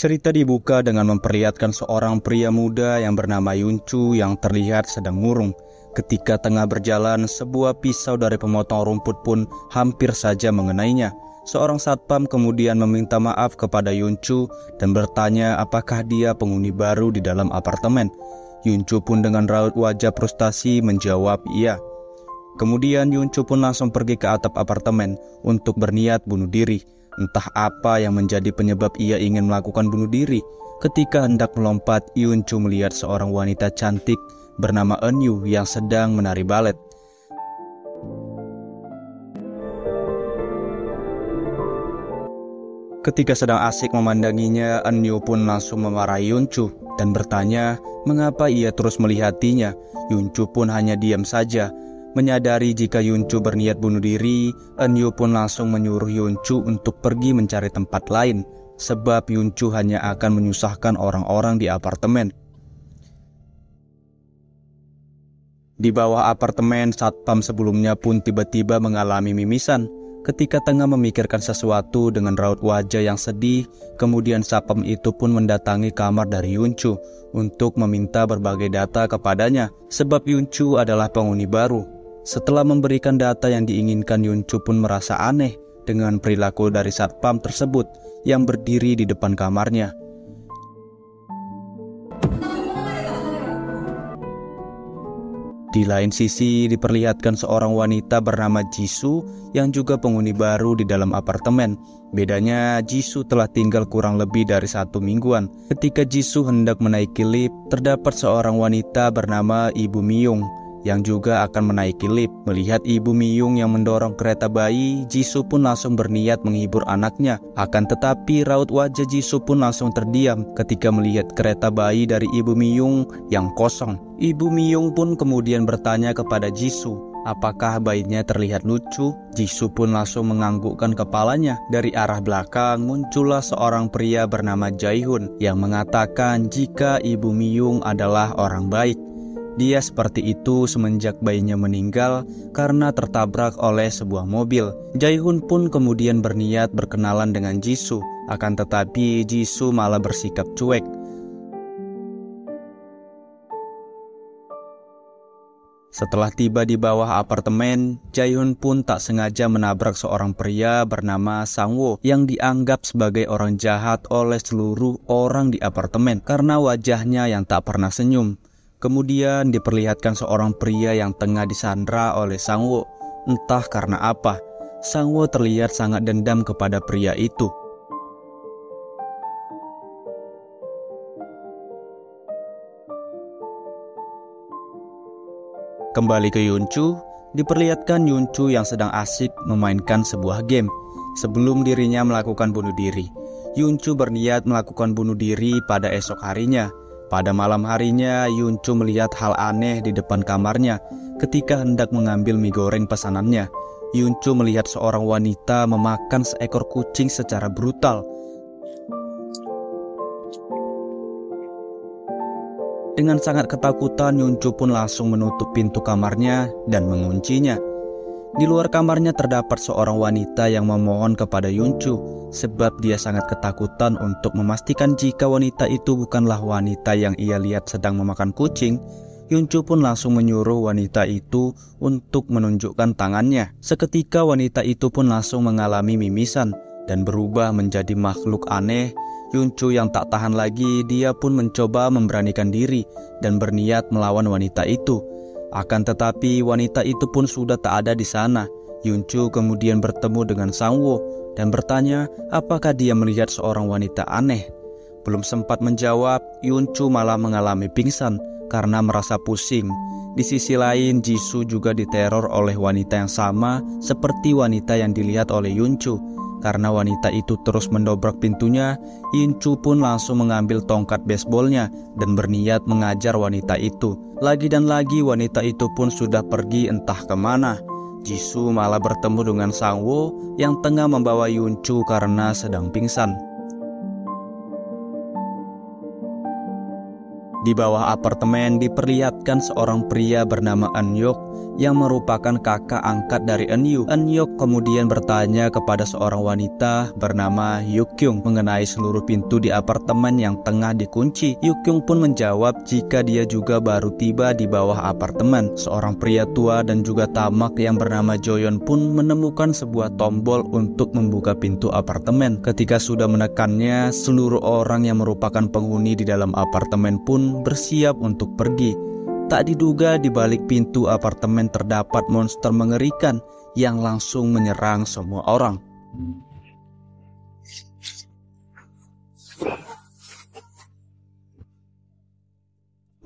Cerita dibuka dengan memperlihatkan seorang pria muda yang bernama Yuncu yang terlihat sedang murung. Ketika tengah berjalan, sebuah pisau dari pemotong rumput pun hampir saja mengenainya. Seorang satpam kemudian meminta maaf kepada Yuncu dan bertanya apakah dia penghuni baru di dalam apartemen. Yuncu pun dengan raut wajah frustasi menjawab iya. Kemudian Yuncu pun langsung pergi ke atap apartemen untuk berniat bunuh diri. Entah apa yang menjadi penyebab ia ingin melakukan bunuh diri. Ketika hendak melompat, Yuncu melihat seorang wanita cantik bernama Enyu yang sedang menari balet. Ketika sedang asik memandanginya, Enyu pun langsung memarahi Yuncu dan bertanya mengapa ia terus melihatinya. Yuncu pun hanya diam saja. Menyadari jika Yuncu berniat bunuh diri, Enyu pun langsung menyuruh Yuncu untuk pergi mencari tempat lain, sebab Yuncu hanya akan menyusahkan orang-orang di apartemen. Di bawah apartemen, satpam sebelumnya pun tiba-tiba mengalami mimisan. Ketika tengah memikirkan sesuatu dengan raut wajah yang sedih, kemudian satpam itu pun mendatangi kamar dari Yuncu untuk meminta berbagai data kepadanya, sebab Yuncu adalah penghuni baru. Setelah memberikan data yang diinginkan, Yuncu pun merasa aneh dengan perilaku dari satpam tersebut yang berdiri di depan kamarnya. Di lain sisi, diperlihatkan seorang wanita bernama Jisoo yang juga penghuni baru di dalam apartemen. Bedanya, Jisoo telah tinggal kurang lebih dari 1 mingguan. Ketika Jisoo hendak menaiki lift, terdapat seorang wanita bernama Ibu Miyung yang juga akan menaiki lift. Melihat Ibu Miyung yang mendorong kereta bayi, Jisoo pun langsung berniat menghibur anaknya. Akan tetapi raut wajah Jisoo pun langsung terdiam ketika melihat kereta bayi dari Ibu Miyung yang kosong. Ibu Miyung pun kemudian bertanya kepada Jisoo, apakah bayinya terlihat lucu? Jisoo pun langsung menganggukkan kepalanya. Dari arah belakang muncullah seorang pria bernama Jae-hun yang mengatakan jika Ibu Miyung adalah orang baik. Dia seperti itu semenjak bayinya meninggal karena tertabrak oleh sebuah mobil. Jae-hun pun kemudian berniat berkenalan dengan Jisoo, akan tetapi Jisoo malah bersikap cuek. Setelah tiba di bawah apartemen, Jae-hun pun tak sengaja menabrak seorang pria bernama Sang-woo yang dianggap sebagai orang jahat oleh seluruh orang di apartemen karena wajahnya yang tak pernah senyum. Kemudian diperlihatkan seorang pria yang tengah disandra oleh Sang-woo. Entah karena apa, Sang-woo terlihat sangat dendam kepada pria itu. Kembali ke Yuncu, diperlihatkan Yuncu yang sedang asik memainkan sebuah game sebelum dirinya melakukan bunuh diri. Yuncu berniat melakukan bunuh diri pada esok harinya. Pada malam harinya, Yuncu melihat hal aneh di depan kamarnya. Ketika hendak mengambil mie goreng pesanannya, Yuncu melihat seorang wanita memakan seekor kucing secara brutal. Dengan sangat ketakutan, Yuncu pun langsung menutup pintu kamarnya dan menguncinya. Di luar kamarnya terdapat seorang wanita yang memohon kepada Yuncu, sebab dia sangat ketakutan untuk memastikan jika wanita itu bukanlah wanita yang ia lihat sedang memakan kucing. Yuncu pun langsung menyuruh wanita itu untuk menunjukkan tangannya. Seketika wanita itu pun langsung mengalami mimisan dan berubah menjadi makhluk aneh. Yuncu yang tak tahan lagi, dia pun mencoba memberanikan diri dan berniat melawan wanita itu. Akan tetapi wanita itu pun sudah tak ada di sana. Yuncu kemudian bertemu dengan Sang-woo dan bertanya apakah dia melihat seorang wanita aneh. Belum sempat menjawab, Yuncu malah mengalami pingsan karena merasa pusing. Di sisi lain, Jisoo juga diteror oleh wanita yang sama seperti wanita yang dilihat oleh Yuncu. Karena wanita itu terus mendobrak pintunya, Yuncu pun langsung mengambil tongkat baseballnya dan berniat mengajar wanita itu. Lagi dan lagi wanita itu pun sudah pergi entah kemana. Jisoo malah bertemu dengan Sang-woo yang tengah membawa Yuncu karena sedang pingsan. Di bawah apartemen diperlihatkan seorang pria bernama Eun-hyuk yang merupakan kakak angkat dari Eun-yu. Eun-hyuk kemudian bertanya kepada seorang wanita bernama Yukyung mengenai seluruh pintu di apartemen yang tengah dikunci. Yukyung pun menjawab jika dia juga baru tiba di bawah apartemen. Seorang pria tua dan juga tamak yang bernama Joyon pun menemukan sebuah tombol untuk membuka pintu apartemen. Ketika sudah menekannya, seluruh orang yang merupakan penghuni di dalam apartemen pun bersiap untuk pergi. Tak diduga di balik pintu apartemen terdapat monster mengerikan yang langsung menyerang semua orang.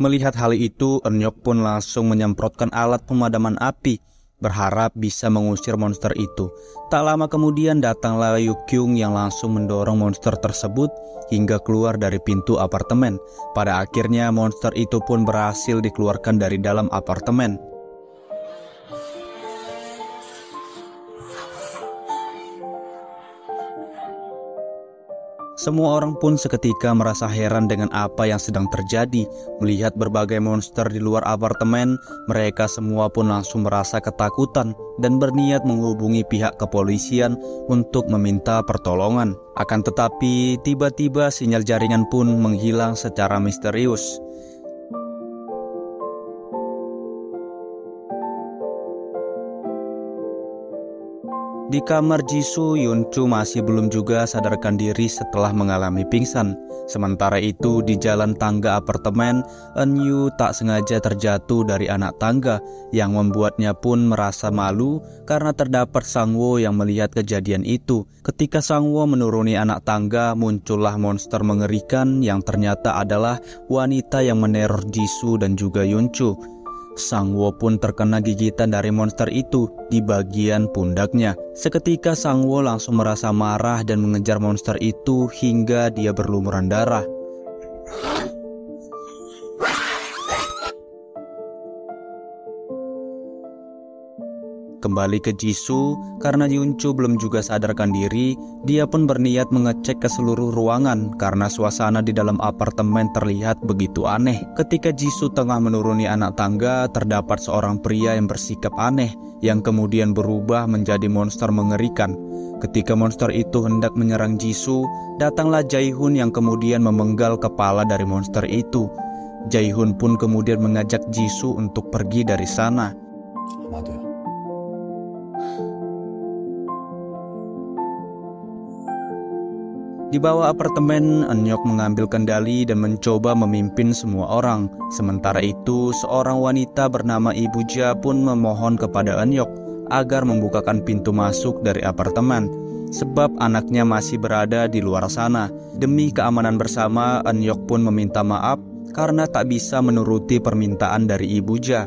Melihat hal itu, Eun-hyuk pun langsung menyemprotkan alat pemadaman api, berharap bisa mengusir monster itu. Tak lama kemudian datanglah Yukyung yang langsung mendorong monster tersebut hingga keluar dari pintu apartemen. Pada akhirnya monster itu pun berhasil dikeluarkan dari dalam apartemen. Semua orang pun seketika merasa heran dengan apa yang sedang terjadi. Melihat berbagai monster di luar apartemen, mereka semua pun langsung merasa ketakutan dan berniat menghubungi pihak kepolisian untuk meminta pertolongan. Akan tetapi, tiba-tiba sinyal jaringan pun menghilang secara misterius. Di kamar Jisoo, Yunchu masih belum juga sadarkan diri setelah mengalami pingsan. Sementara itu, di jalan tangga apartemen, Eun-yu tak sengaja terjatuh dari anak tangga yang membuatnya pun merasa malu karena terdapat Sang-woo yang melihat kejadian itu. Ketika Sang-woo menuruni anak tangga, muncullah monster mengerikan yang ternyata adalah wanita yang meneror Jisoo dan juga Yunchu. Sang-woo pun terkena gigitan dari monster itu di bagian pundaknya. Seketika Sang-woo langsung merasa marah dan mengejar monster itu hingga dia berlumuran darah. Kembali ke Jisoo, karena Yunchu belum juga sadarkan diri, dia pun berniat mengecek ke seluruh ruangan karena suasana di dalam apartemen terlihat begitu aneh. Ketika Jisoo tengah menuruni anak tangga, terdapat seorang pria yang bersikap aneh yang kemudian berubah menjadi monster mengerikan. Ketika monster itu hendak menyerang Jisoo, datanglah Jae-hoon yang kemudian memenggal kepala dari monster itu. Jae-hoon pun kemudian mengajak Jisoo untuk pergi dari sana. Di bawah apartemen, Eun-hyuk mengambil kendali dan mencoba memimpin semua orang. Sementara itu, seorang wanita bernama Ibu Ja pun memohon kepada Eun-hyuk agar membukakan pintu masuk dari apartemen, sebab anaknya masih berada di luar sana. Demi keamanan bersama, Eun-hyuk pun meminta maaf karena tak bisa menuruti permintaan dari Ibu Ja.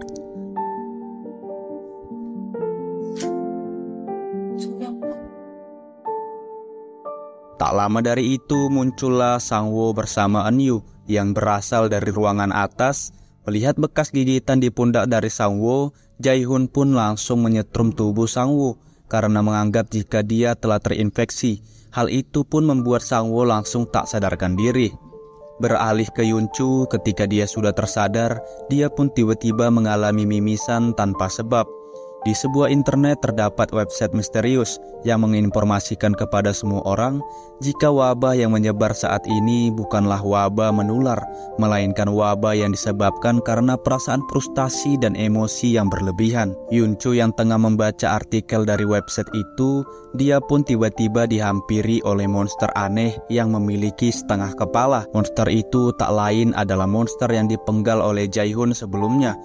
Tak lama dari itu muncullah Sang-woo bersama Eun-yu yang berasal dari ruangan atas. Melihat bekas gigitan di pundak dari Sang-woo, Jae-hoon pun langsung menyetrum tubuh Sang-woo karena menganggap jika dia telah terinfeksi. Hal itu pun membuat Sang-woo langsung tak sadarkan diri. Beralih ke Yunchu, ketika dia sudah tersadar, dia pun tiba-tiba mengalami mimisan tanpa sebab. Di sebuah internet terdapat website misterius yang menginformasikan kepada semua orang jika wabah yang menyebar saat ini bukanlah wabah menular, melainkan wabah yang disebabkan karena perasaan frustasi dan emosi yang berlebihan. Yunchu yang tengah membaca artikel dari website itu, dia pun tiba-tiba dihampiri oleh monster aneh yang memiliki setengah kepala. Monster itu tak lain adalah monster yang dipenggal oleh Jae-hoon sebelumnya.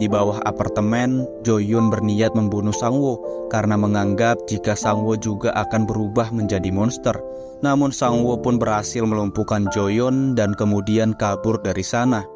Di bawah apartemen, Jo-yoon berniat membunuh Sang-woo karena menganggap jika Sang-woo juga akan berubah menjadi monster. Namun Sang-woo pun berhasil melumpuhkan Jo-yoon dan kemudian kabur dari sana.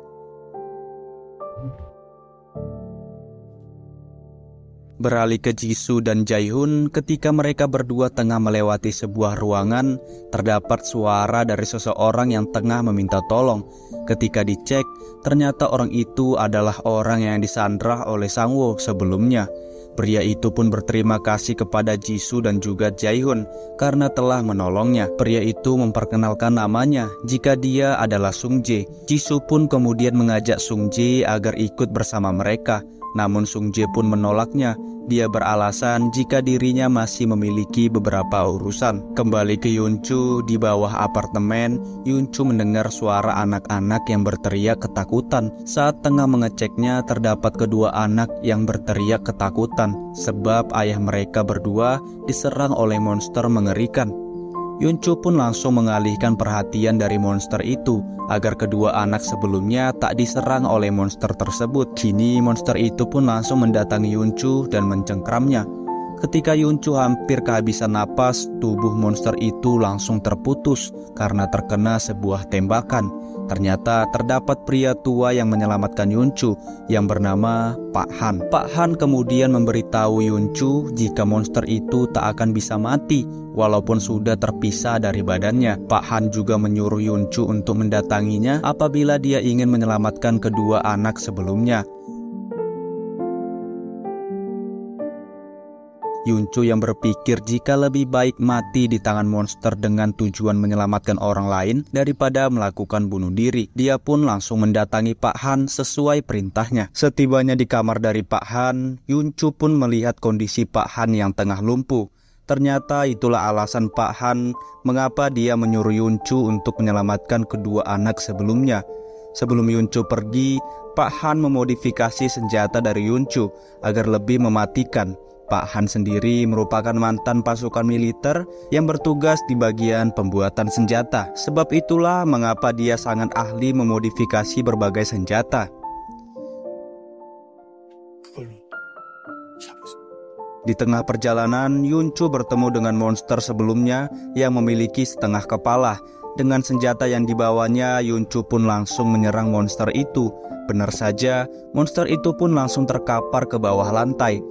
Beralih ke Jisoo dan Jae-hoon, ketika mereka berdua tengah melewati sebuah ruangan, terdapat suara dari seseorang yang tengah meminta tolong. Ketika dicek, ternyata orang itu adalah orang yang disandra oleh Sang-woo sebelumnya. Pria itu pun berterima kasih kepada Jisoo dan juga Jaehyun karena telah menolongnya. Pria itu memperkenalkan namanya jika dia adalah Sungjae. Jisoo pun kemudian mengajak Sungjae agar ikut bersama mereka. Namun Sungjae pun menolaknya. Dia beralasan jika dirinya masih memiliki beberapa urusan. Kembali ke Yunchu, di bawah apartemen, Yunchu mendengar suara anak-anak yang berteriak ketakutan. Saat tengah mengeceknya, terdapat kedua anak yang berteriak ketakutan sebab ayah mereka berdua diserang oleh monster mengerikan. Yunchu pun langsung mengalihkan perhatian dari monster itu agar kedua anak sebelumnya tak diserang oleh monster tersebut. Kini monster itu pun langsung mendatangi Yunchu dan mencengkramnya. Ketika Yunchu hampir kehabisan napas, tubuh monster itu langsung terputus karena terkena sebuah tembakan. Ternyata terdapat pria tua yang menyelamatkan Yunchu yang bernama Pak Han. Pak Han kemudian memberitahu Yunchu jika monster itu tak akan bisa mati walaupun sudah terpisah dari badannya. Pak Han juga menyuruh Yunchu untuk mendatanginya apabila dia ingin menyelamatkan kedua anak sebelumnya. Yunchu yang berpikir jika lebih baik mati di tangan monster dengan tujuan menyelamatkan orang lain daripada melakukan bunuh diri. Dia pun langsung mendatangi Pak Han sesuai perintahnya. Setibanya di kamar dari Pak Han, Yunchu pun melihat kondisi Pak Han yang tengah lumpuh. Ternyata itulah alasan Pak Han mengapa dia menyuruh Yunchu untuk menyelamatkan kedua anak sebelumnya. Sebelum Yunchu pergi, Pak Han memodifikasi senjata dari Yunchu agar lebih mematikan. Pak Han sendiri merupakan mantan pasukan militer yang bertugas di bagian pembuatan senjata. Sebab itulah mengapa dia sangat ahli memodifikasi berbagai senjata. Di tengah perjalanan, Yunchu bertemu dengan monster sebelumnya yang memiliki setengah kepala. Dengan senjata yang dibawanya, Yunchu pun langsung menyerang monster itu. Benar saja, monster itu pun langsung terkapar ke bawah lantai.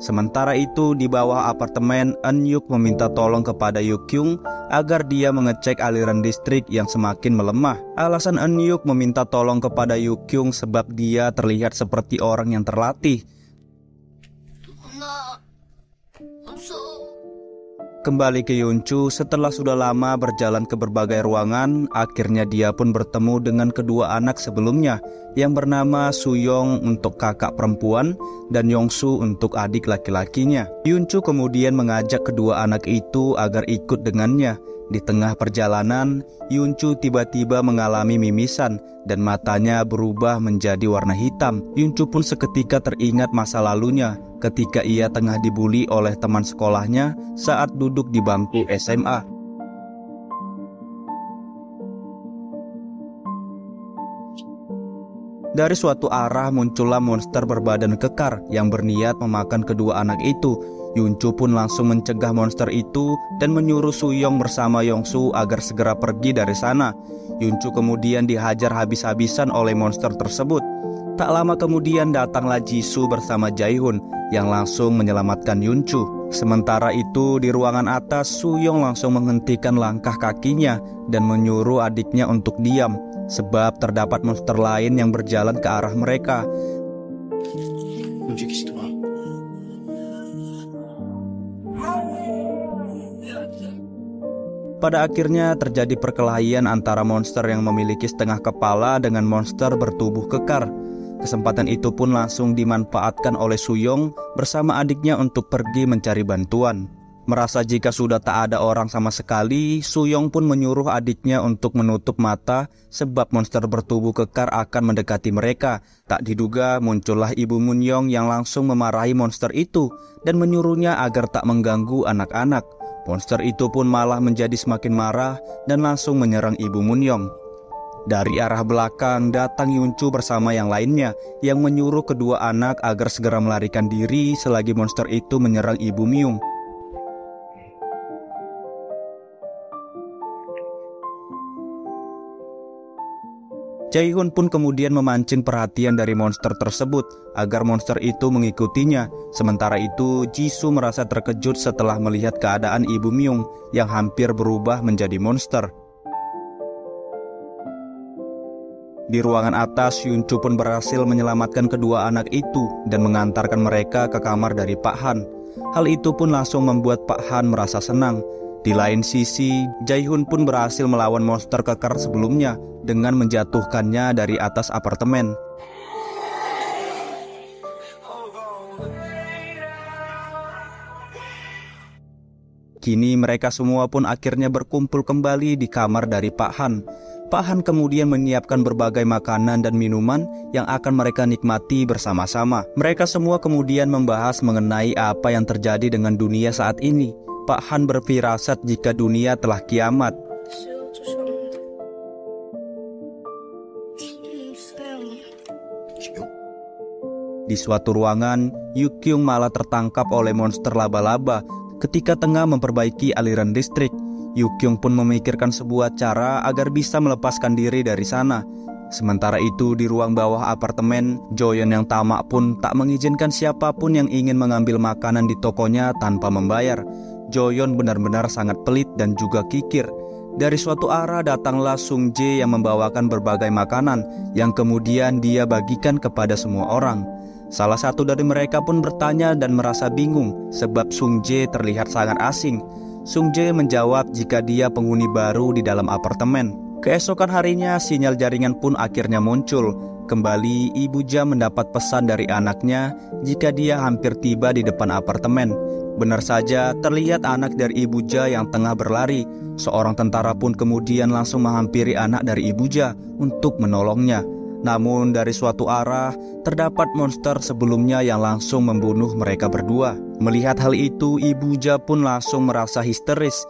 Sementara itu, di bawah apartemen, Eun-yuk meminta tolong kepada Yu-kyung agar dia mengecek aliran listrik yang semakin melemah. Alasan Eun-yuk meminta tolong kepada Yu-kyung sebab dia terlihat seperti orang yang terlatih. Kembali ke Yunchu, setelah sudah lama berjalan ke berbagai ruangan, akhirnya dia pun bertemu dengan kedua anak sebelumnya yang bernama Suyong untuk kakak perempuan dan Yongsu untuk adik laki-lakinya. Yunchu kemudian mengajak kedua anak itu agar ikut dengannya. Di tengah perjalanan, Yunchu tiba-tiba mengalami mimisan dan matanya berubah menjadi warna hitam. Yunchu pun seketika teringat masa lalunya ketika ia tengah dibully oleh teman sekolahnya saat duduk di bangku SMA. Dari suatu arah muncullah monster berbadan kekar yang berniat memakan kedua anak itu. Yunchu pun langsung mencegah monster itu dan menyuruh Suyong bersama Yongsu agar segera pergi dari sana. Yunchu kemudian dihajar habis-habisan oleh monster tersebut. Tak lama kemudian datanglah Jisoo bersama Jaehyun yang langsung menyelamatkan Yunchu. Sementara itu di ruangan atas, Suyong langsung menghentikan langkah kakinya dan menyuruh adiknya untuk diam sebab terdapat monster lain yang berjalan ke arah mereka. Pada akhirnya terjadi perkelahian antara monster yang memiliki setengah kepala dengan monster bertubuh kekar. Kesempatan itu pun langsung dimanfaatkan oleh Suyong bersama adiknya untuk pergi mencari bantuan. Merasa jika sudah tak ada orang sama sekali, Suyong pun menyuruh adiknya untuk menutup mata sebab monster bertubuh kekar akan mendekati mereka. Tak diduga muncullah Ibu Munyong yang langsung memarahi monster itu dan menyuruhnya agar tak mengganggu anak-anak. Monster itu pun malah menjadi semakin marah dan langsung menyerang Ibu Munyong. Dari arah belakang datang Yunchu bersama yang lainnya yang menyuruh kedua anak agar segera melarikan diri selagi monster itu menyerang Ibu Myung. Jaehyun pun kemudian memancing perhatian dari monster tersebut agar monster itu mengikutinya. Sementara itu, Jisoo merasa terkejut setelah melihat keadaan Ibu Myung yang hampir berubah menjadi monster. Di ruangan atas, Yuncu pun berhasil menyelamatkan kedua anak itu dan mengantarkan mereka ke kamar dari Pak Han. Hal itu pun langsung membuat Pak Han merasa senang. Di lain sisi, Jae-hyun pun berhasil melawan monster kekar sebelumnya dengan menjatuhkannya dari atas apartemen. Kini mereka semua pun akhirnya berkumpul kembali di kamar dari Pak Han. Pak Han kemudian menyiapkan berbagai makanan dan minuman yang akan mereka nikmati bersama-sama. Mereka semua kemudian membahas mengenai apa yang terjadi dengan dunia saat ini. Pak Han berfirasat jika dunia telah kiamat. Di suatu ruangan, Yukyung malah tertangkap oleh monster laba-laba. Ketika tengah memperbaiki aliran listrik, Yukyung pun memikirkan sebuah cara agar bisa melepaskan diri dari sana. Sementara itu di ruang bawah apartemen, Joyeon yang tamak pun tak mengizinkan siapapun yang ingin mengambil makanan di tokonya tanpa membayar. Joyeon benar-benar sangat pelit dan juga kikir. Dari suatu arah datanglah Sung Jae yang membawakan berbagai makanan yang kemudian dia bagikan kepada semua orang. Salah satu dari mereka pun bertanya dan merasa bingung sebab Sung Jae terlihat sangat asing. Sung Jae menjawab jika dia penghuni baru di dalam apartemen. Keesokan harinya sinyal jaringan pun akhirnya muncul. Kembali Ibu Ja mendapat pesan dari anaknya jika dia hampir tiba di depan apartemen. Benar saja terlihat anak dari Ibu Ja yang tengah berlari. Seorang tentara pun kemudian langsung menghampiri anak dari Ibu Ja untuk menolongnya. Namun dari suatu arah, terdapat monster sebelumnya yang langsung membunuh mereka berdua. Melihat hal itu, Ibu Ja pun langsung merasa histeris.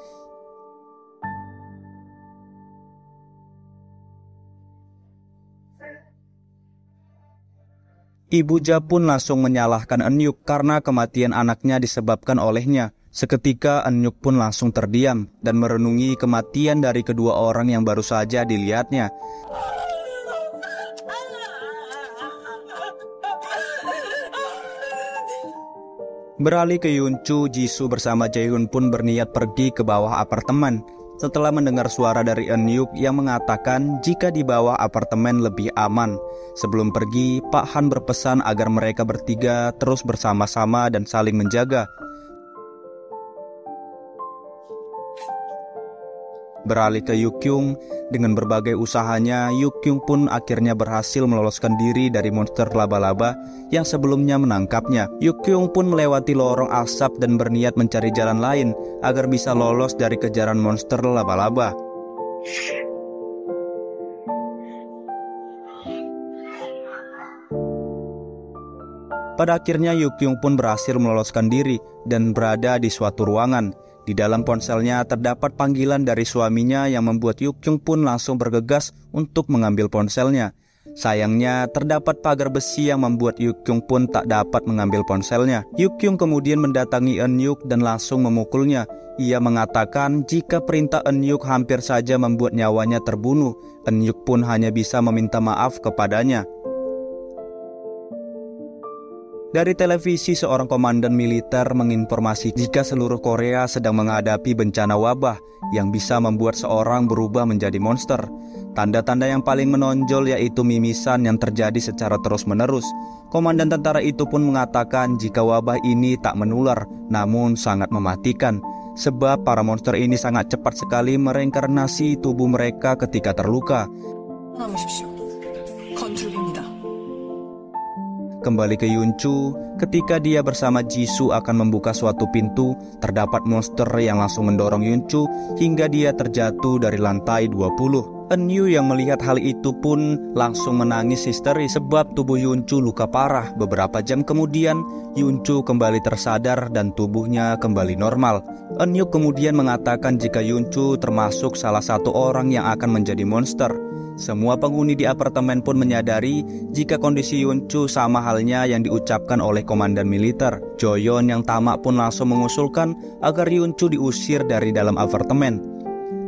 Ibu Ja pun langsung menyalahkan Eun-yuk karena kematian anaknya disebabkan olehnya. Seketika Eun-yuk pun langsung terdiam dan merenungi kematian dari kedua orang yang baru saja dilihatnya. Beralih ke Yuncu, Jisoo bersama Jae-hyun pun berniat pergi ke bawah apartemen. Setelah mendengar suara dari Eun-yuk yang mengatakan jika di bawah apartemen lebih aman. Sebelum pergi, Pak Han berpesan agar mereka bertiga terus bersama-sama dan saling menjaga. Beralih ke Yukyung, dengan berbagai usahanya, Yukyung pun akhirnya berhasil meloloskan diri dari monster laba-laba yang sebelumnya menangkapnya. Yukyung pun melewati lorong asap dan berniat mencari jalan lain agar bisa lolos dari kejaran monster laba-laba. Pada akhirnya Yukyung pun berhasil meloloskan diri dan berada di suatu ruangan. Di dalam ponselnya terdapat panggilan dari suaminya yang membuat Yukyung pun langsung bergegas untuk mengambil ponselnya. Sayangnya terdapat pagar besi yang membuat Yukyung pun tak dapat mengambil ponselnya. Yukyung kemudian mendatangi Eun-yuk dan langsung memukulnya. Ia mengatakan jika perintah Eun-yuk hampir saja membuat nyawanya terbunuh. Eun-yuk pun hanya bisa meminta maaf kepadanya. Dari televisi, seorang komandan militer menginformasi jika seluruh Korea sedang menghadapi bencana wabah yang bisa membuat seorang berubah menjadi monster. Tanda-tanda yang paling menonjol yaitu mimisan yang terjadi secara terus-menerus. Komandan tentara itu pun mengatakan jika wabah ini tak menular, namun sangat mematikan. Sebab para monster ini sangat cepat sekali mereinkarnasi tubuh mereka ketika terluka. Kembali ke Yuncu, ketika dia bersama Jisoo akan membuka suatu pintu, terdapat monster yang langsung mendorong Yuncu hingga dia terjatuh dari lantai 20. Eun-yu yang melihat hal itu pun langsung menangis histeris sebab tubuh Yuncu luka parah. Beberapa jam kemudian, Yuncu kembali tersadar dan tubuhnya kembali normal. Eun-yu kemudian mengatakan jika Yuncu termasuk salah satu orang yang akan menjadi monster. Semua penghuni di apartemen pun menyadari jika kondisi Yuncu sama halnya yang diucapkan oleh komandan militer. Joyeon yang tamak pun langsung mengusulkan agar Yuncu diusir dari dalam apartemen.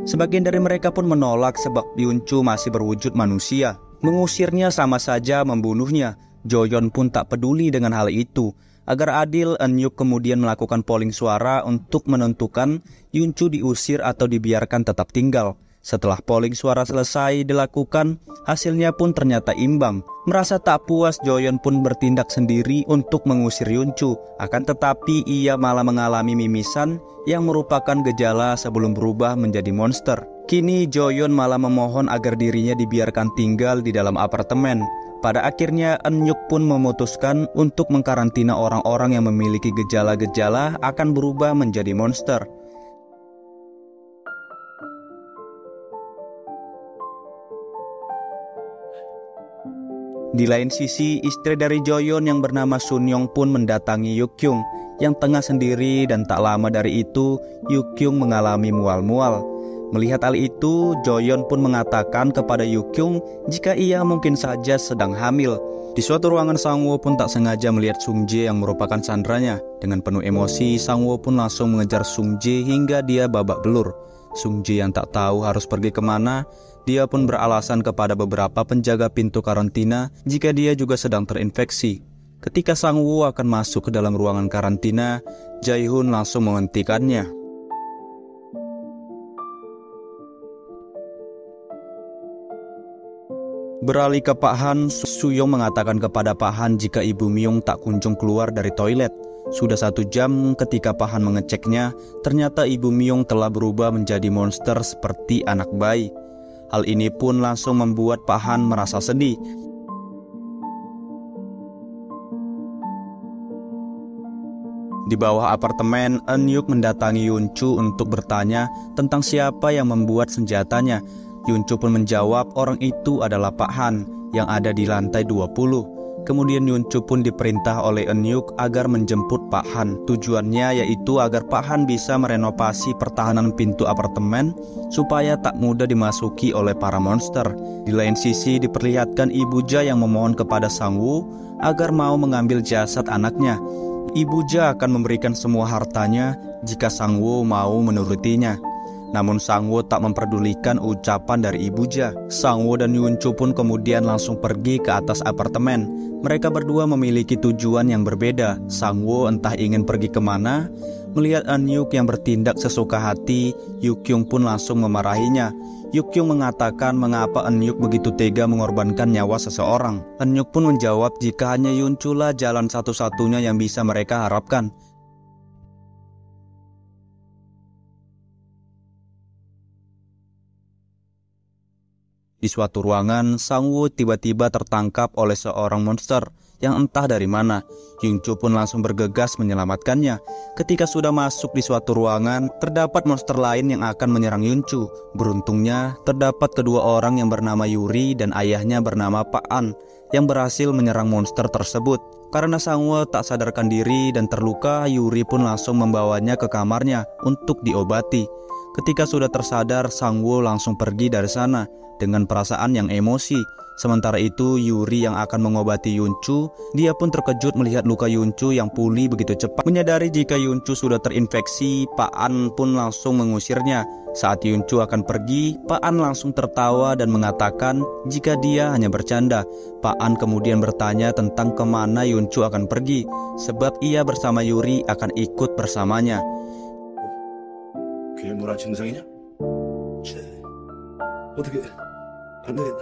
Sebagian dari mereka pun menolak sebab Yuncu masih berwujud manusia. Mengusirnya sama saja membunuhnya. Joyeon pun tak peduli dengan hal itu. Agar adil, Eun-yuk kemudian melakukan polling suara untuk menentukan Yuncu diusir atau dibiarkan tetap tinggal. Setelah polling suara selesai dilakukan, hasilnya pun ternyata imbang. Merasa tak puas, Joyeon pun bertindak sendiri untuk mengusir Yuncu. Akan tetapi ia malah mengalami mimisan yang merupakan gejala sebelum berubah menjadi monster. Kini Joyeon malah memohon agar dirinya dibiarkan tinggal di dalam apartemen. Pada akhirnya Eun-yuk pun memutuskan untuk mengkarantina orang-orang yang memiliki gejala-gejala akan berubah menjadi monster. Di lain sisi, istri dari Joyeon yang bernama Sun-young pun mendatangi Yukyung yang tengah sendiri, dan tak lama dari itu Yukyung mengalami mual-mual. Melihat hal itu, Joyeon pun mengatakan kepada Yukyung jika ia mungkin saja sedang hamil. Di suatu ruangan, Sang-woo pun tak sengaja melihat Sung-jae yang merupakan sandranya. Dengan penuh emosi, Sang-woo pun langsung mengejar Sung-jae hingga dia babak belur. Sung-jae yang tak tahu harus pergi kemana, dia pun beralasan kepada beberapa penjaga pintu karantina jika dia juga sedang terinfeksi. Ketika Sang-woo akan masuk ke dalam ruangan karantina, Jae-hoon langsung menghentikannya. Beralih ke Pak Han, Soo-young mengatakan kepada Pak Han jika Ibu Myung tak kunjung keluar dari toilet. Sudah 1 jam ketika Pak Han mengeceknya, ternyata Ibu Myung telah berubah menjadi monster seperti anak bayi. Hal ini pun langsung membuat Pak Han merasa sedih. Di bawah apartemen, Eun-yuk mendatangi Yuncu untuk bertanya tentang siapa yang membuat senjatanya. Yuncu pun menjawab orang itu adalah Pak Han yang ada di lantai 20. Kemudian Yuncu pun diperintah oleh Eun-yuk agar menjemput Pak Han. Tujuannya yaitu agar Pak Han bisa merenovasi pertahanan pintu apartemen supaya tak mudah dimasuki oleh para monster. Di lain sisi diperlihatkan Ibu Ja yang memohon kepada Sang-woo agar mau mengambil jasad anaknya. Ibu Ja akan memberikan semua hartanya jika Sang-woo mau menurutinya. Namun Sang-woo tak memperdulikan ucapan dari Ibu Ja. Sang-woo dan Yuncu pun kemudian langsung pergi ke atas apartemen. Mereka berdua memiliki tujuan yang berbeda. Sang-woo entah ingin pergi kemana. Melihat Eun-yuk yang bertindak sesuka hati, Yukyung pun langsung memarahinya. Yukyung mengatakan mengapa Eun-yuk begitu tega mengorbankan nyawa seseorang. Eun-yuk pun menjawab jika hanya Yuncu lah jalan satu-satunya yang bisa mereka harapkan. Di suatu ruangan, Sang-woo tiba-tiba tertangkap oleh seorang monster yang entah dari mana. Yuncu pun langsung bergegas menyelamatkannya. Ketika sudah masuk di suatu ruangan, terdapat monster lain yang akan menyerang Yuncu. Beruntungnya, terdapat kedua orang yang bernama Yuri dan ayahnya bernama Pak An yang berhasil menyerang monster tersebut. Karena Sang-woo tak sadarkan diri dan terluka, Yuri pun langsung membawanya ke kamarnya untuk diobati. Ketika sudah tersadar, Sang-woo langsung pergi dari sana dengan perasaan yang emosi. Sementara itu Yuri yang akan mengobati Yuncu, dia pun terkejut melihat luka Yuncu yang pulih begitu cepat. Menyadari jika Yuncu sudah terinfeksi, Pak An pun langsung mengusirnya. Saat Yuncu akan pergi, Pak An langsung tertawa dan mengatakan jika dia hanya bercanda. Pak An kemudian bertanya tentang kemana Yuncu akan pergi, sebab ia bersama Yuri akan ikut bersamanya. 괴물화 증상이냐? 어떻게 안 되겠나?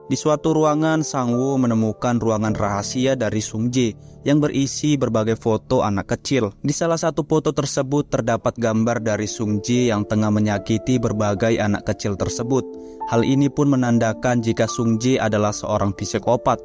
Di suatu ruangan, Sang-woo menemukan ruangan rahasia dari Sung-jae yang berisi berbagai foto anak kecil. Di salah satu foto tersebut terdapat gambar dari Sung-jae yang tengah menyakiti berbagai anak kecil tersebut. Hal ini pun menandakan jika Sung-jae adalah seorang psikopat.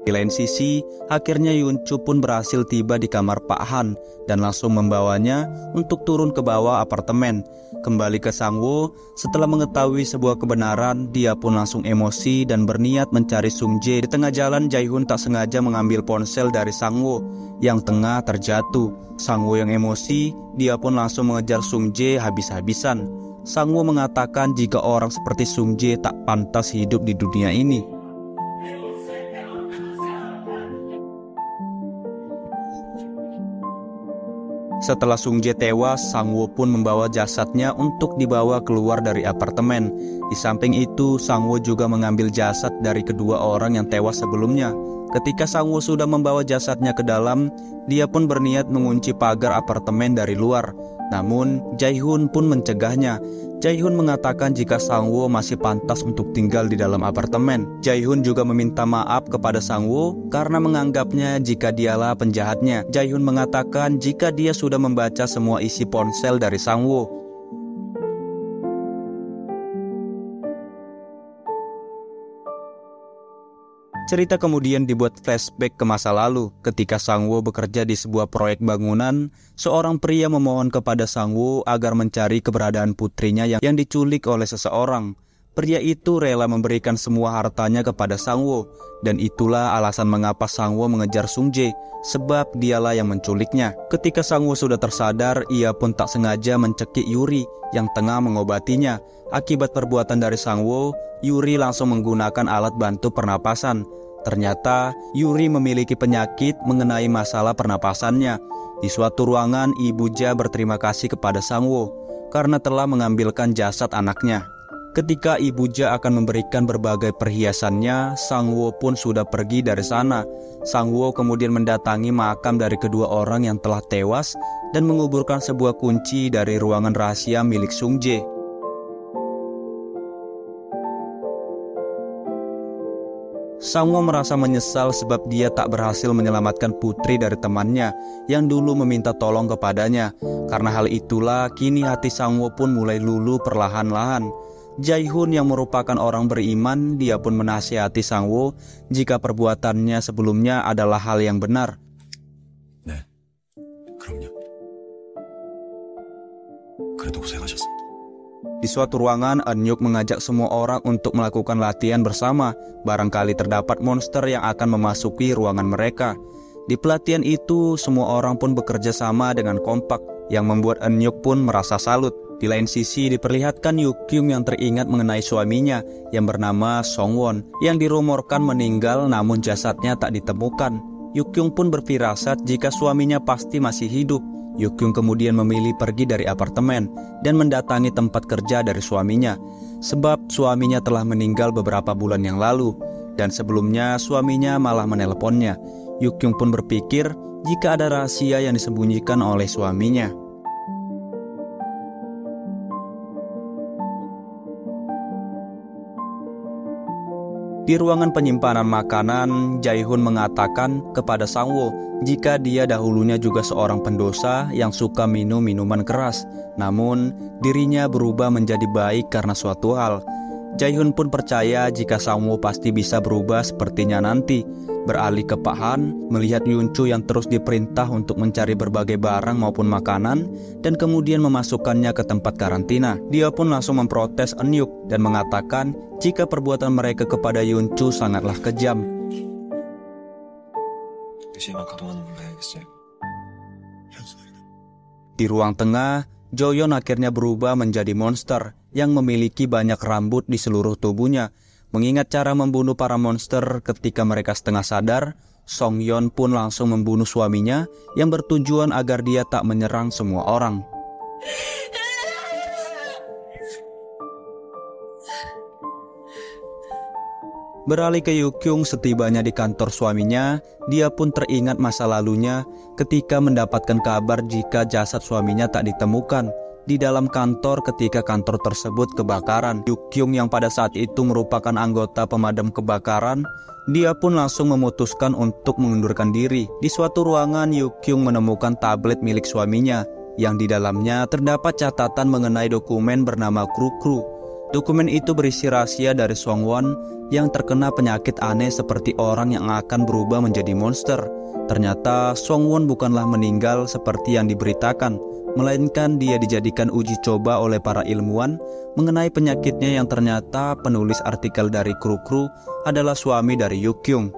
Di lain sisi, akhirnya Yuncu pun berhasil tiba di kamar Pak Han dan langsung membawanya untuk turun ke bawah apartemen. Kembali ke Sang-woo, setelah mengetahui sebuah kebenaran, dia pun langsung emosi dan berniat mencari Sung-jae. Di tengah jalan, Jae-hoon tak sengaja mengambil ponsel dari Sang-woo yang tengah terjatuh. Sang-woo yang emosi, dia pun langsung mengejar Sung-jae habis-habisan. Sang-woo mengatakan jika orang seperti Sung-jae tak pantas hidup di dunia ini. Setelah Sung-jae tewas, Sang-woo pun membawa jasadnya untuk dibawa keluar dari apartemen. Di samping itu, Sang-woo juga mengambil jasad dari kedua orang yang tewas sebelumnya. Ketika Sang Woo sudah membawa jasadnya ke dalam, dia pun berniat mengunci pagar apartemen dari luar. Namun, Jae-hoon pun mencegahnya. Jae-hoon mengatakan jika Sang Woo masih pantas untuk tinggal di dalam apartemen. Jae-hoon juga meminta maaf kepada Sang Woo karena menganggapnya jika dialah penjahatnya. Jae-hoon mengatakan jika dia sudah membaca semua isi ponsel dari Sang Woo. Cerita kemudian dibuat flashback ke masa lalu. Ketika Sang Woo bekerja di sebuah proyek bangunan, seorang pria memohon kepada Sang Woo agar mencari keberadaan putrinya yang diculik oleh seseorang. Pria itu rela memberikan semua hartanya kepada Sang Woo, dan itulah alasan mengapa Sang Woo mengejar Sung Jae, sebab dialah yang menculiknya. Ketika Sang Woo sudah tersadar, ia pun tak sengaja mencekik Yuri yang tengah mengobatinya. Akibat perbuatan dari Sang Woo, Yuri langsung menggunakan alat bantu pernapasan. Ternyata Yuri memiliki penyakit mengenai masalah pernapasannya. Di suatu ruangan, Ibu Ja berterima kasih kepada Sang Woo karena telah mengambilkan jasad anaknya. Ketika Ibu Ja akan memberikan berbagai perhiasannya, Sang Woo pun sudah pergi dari sana. Sang Woo kemudian mendatangi makam dari kedua orang yang telah tewas dan menguburkan sebuah kunci dari ruangan rahasia milik Sung Jae. Sang Woo merasa menyesal sebab dia tak berhasil menyelamatkan putri dari temannya yang dulu meminta tolong kepadanya. Karena hal itulah kini hati Sang Woo pun mulai luluh perlahan-lahan. Jae-hoon yang merupakan orang beriman, dia pun menasihati Sang Woo jika perbuatannya sebelumnya adalah hal yang benar. 네, 그럼요. 그래도 고생하셨습니다. Di suatu ruangan, Eun-yuk mengajak semua orang untuk melakukan latihan bersama. Barangkali terdapat monster yang akan memasuki ruangan mereka. Di pelatihan itu, semua orang pun bekerja sama dengan kompak, yang membuat Eun-yuk pun merasa salut. Di lain sisi, diperlihatkan Yukyung yang teringat mengenai suaminya yang bernama Songwon, yang dirumorkan meninggal namun jasadnya tak ditemukan. Yukyung pun berfirasat jika suaminya pasti masih hidup. Yukyung kemudian memilih pergi dari apartemen dan mendatangi tempat kerja dari suaminya, sebab suaminya telah meninggal beberapa bulan yang lalu, dan sebelumnya suaminya malah menelponnya. Yukyung pun berpikir jika ada rahasia yang disembunyikan oleh suaminya. Di ruangan penyimpanan makanan, Jae-hoon mengatakan kepada Sang Woo jika dia dahulunya juga seorang pendosa yang suka minum minuman keras. Namun, dirinya berubah menjadi baik karena suatu hal. Jae-hoon pun percaya jika Sang Woo pasti bisa berubah sepertinya nanti. Beralih ke Pak Han, melihat Yunchu yang terus diperintah untuk mencari berbagai barang maupun makanan dan kemudian memasukkannya ke tempat karantina. Dia pun langsung memprotes Eun-yuk dan mengatakan jika perbuatan mereka kepada Yunchu sangatlah kejam. Di ruang tengah, Joyeon akhirnya berubah menjadi monster yang memiliki banyak rambut di seluruh tubuhnya. Mengingat cara membunuh para monster ketika mereka setengah sadar, Songyeon pun langsung membunuh suaminya yang bertujuan agar dia tak menyerang semua orang. Beralih ke Yukyung, setibanya di kantor suaminya, dia pun teringat masa lalunya ketika mendapatkan kabar jika jasad suaminya tak ditemukan di dalam kantor ketika kantor tersebut kebakaran. Yukyung yang pada saat itu merupakan anggota pemadam kebakaran, dia pun langsung memutuskan untuk mengundurkan diri. Di suatu ruangan, Yukyung menemukan tablet milik suaminya yang di dalamnya terdapat catatan mengenai dokumen bernama Kru-kru. Dokumen itu berisi rahasia dari Songwon yang terkena penyakit aneh seperti orang yang akan berubah menjadi monster. Ternyata Songwon bukanlah meninggal seperti yang diberitakan, melainkan dia dijadikan uji coba oleh para ilmuwan mengenai penyakitnya yang ternyata penulis artikel dari Kru-kru adalah suami dari Yukyung.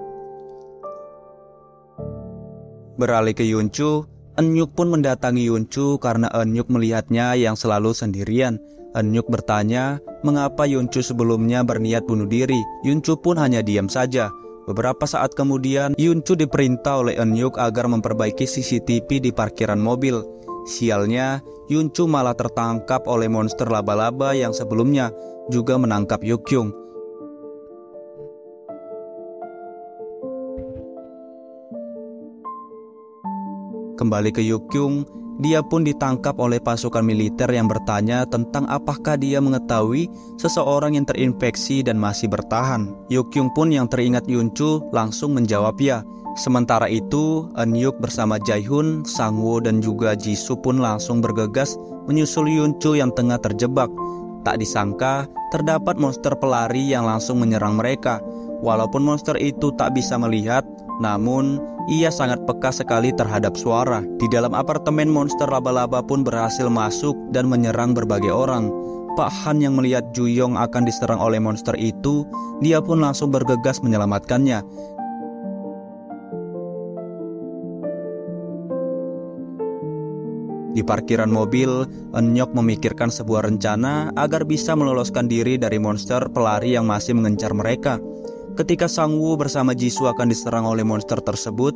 Beralih ke Yunchu, Eun-yuk pun mendatangi Yunchu karena Eun-yuk melihatnya yang selalu sendirian. Eun-yuk bertanya mengapa Yunchu sebelumnya berniat bunuh diri. Yunchu pun hanya diam saja. Beberapa saat kemudian, Yunchu diperintah oleh Eun-yuk agar memperbaiki CCTV di parkiran mobil. Sialnya, Yunchu malah tertangkap oleh monster laba-laba yang sebelumnya juga menangkap Yukyung. Kembali ke Yukyung, dia pun ditangkap oleh pasukan militer yang bertanya tentang apakah dia mengetahui seseorang yang terinfeksi dan masih bertahan. Yukyung pun yang teringat Yunchu langsung menjawab ya. Sementara itu, Eunhyuk bersama Jaehoon, Sangwoo dan juga Jisoo pun langsung bergegas menyusul Yunchu yang tengah terjebak. Tak disangka, terdapat monster pelari yang langsung menyerang mereka. Walaupun monster itu tak bisa melihat, namun ia sangat peka sekali terhadap suara. Di dalam apartemen, monster laba-laba pun berhasil masuk dan menyerang berbagai orang. Pak Han yang melihat Juyong akan diserang oleh monster itu, dia pun langsung bergegas menyelamatkannya. Di parkiran mobil, Eunhyuk memikirkan sebuah rencana agar bisa meloloskan diri dari monster pelari yang masih mengejar mereka. Ketika Sangwoo bersama Jisoo akan diserang oleh monster tersebut,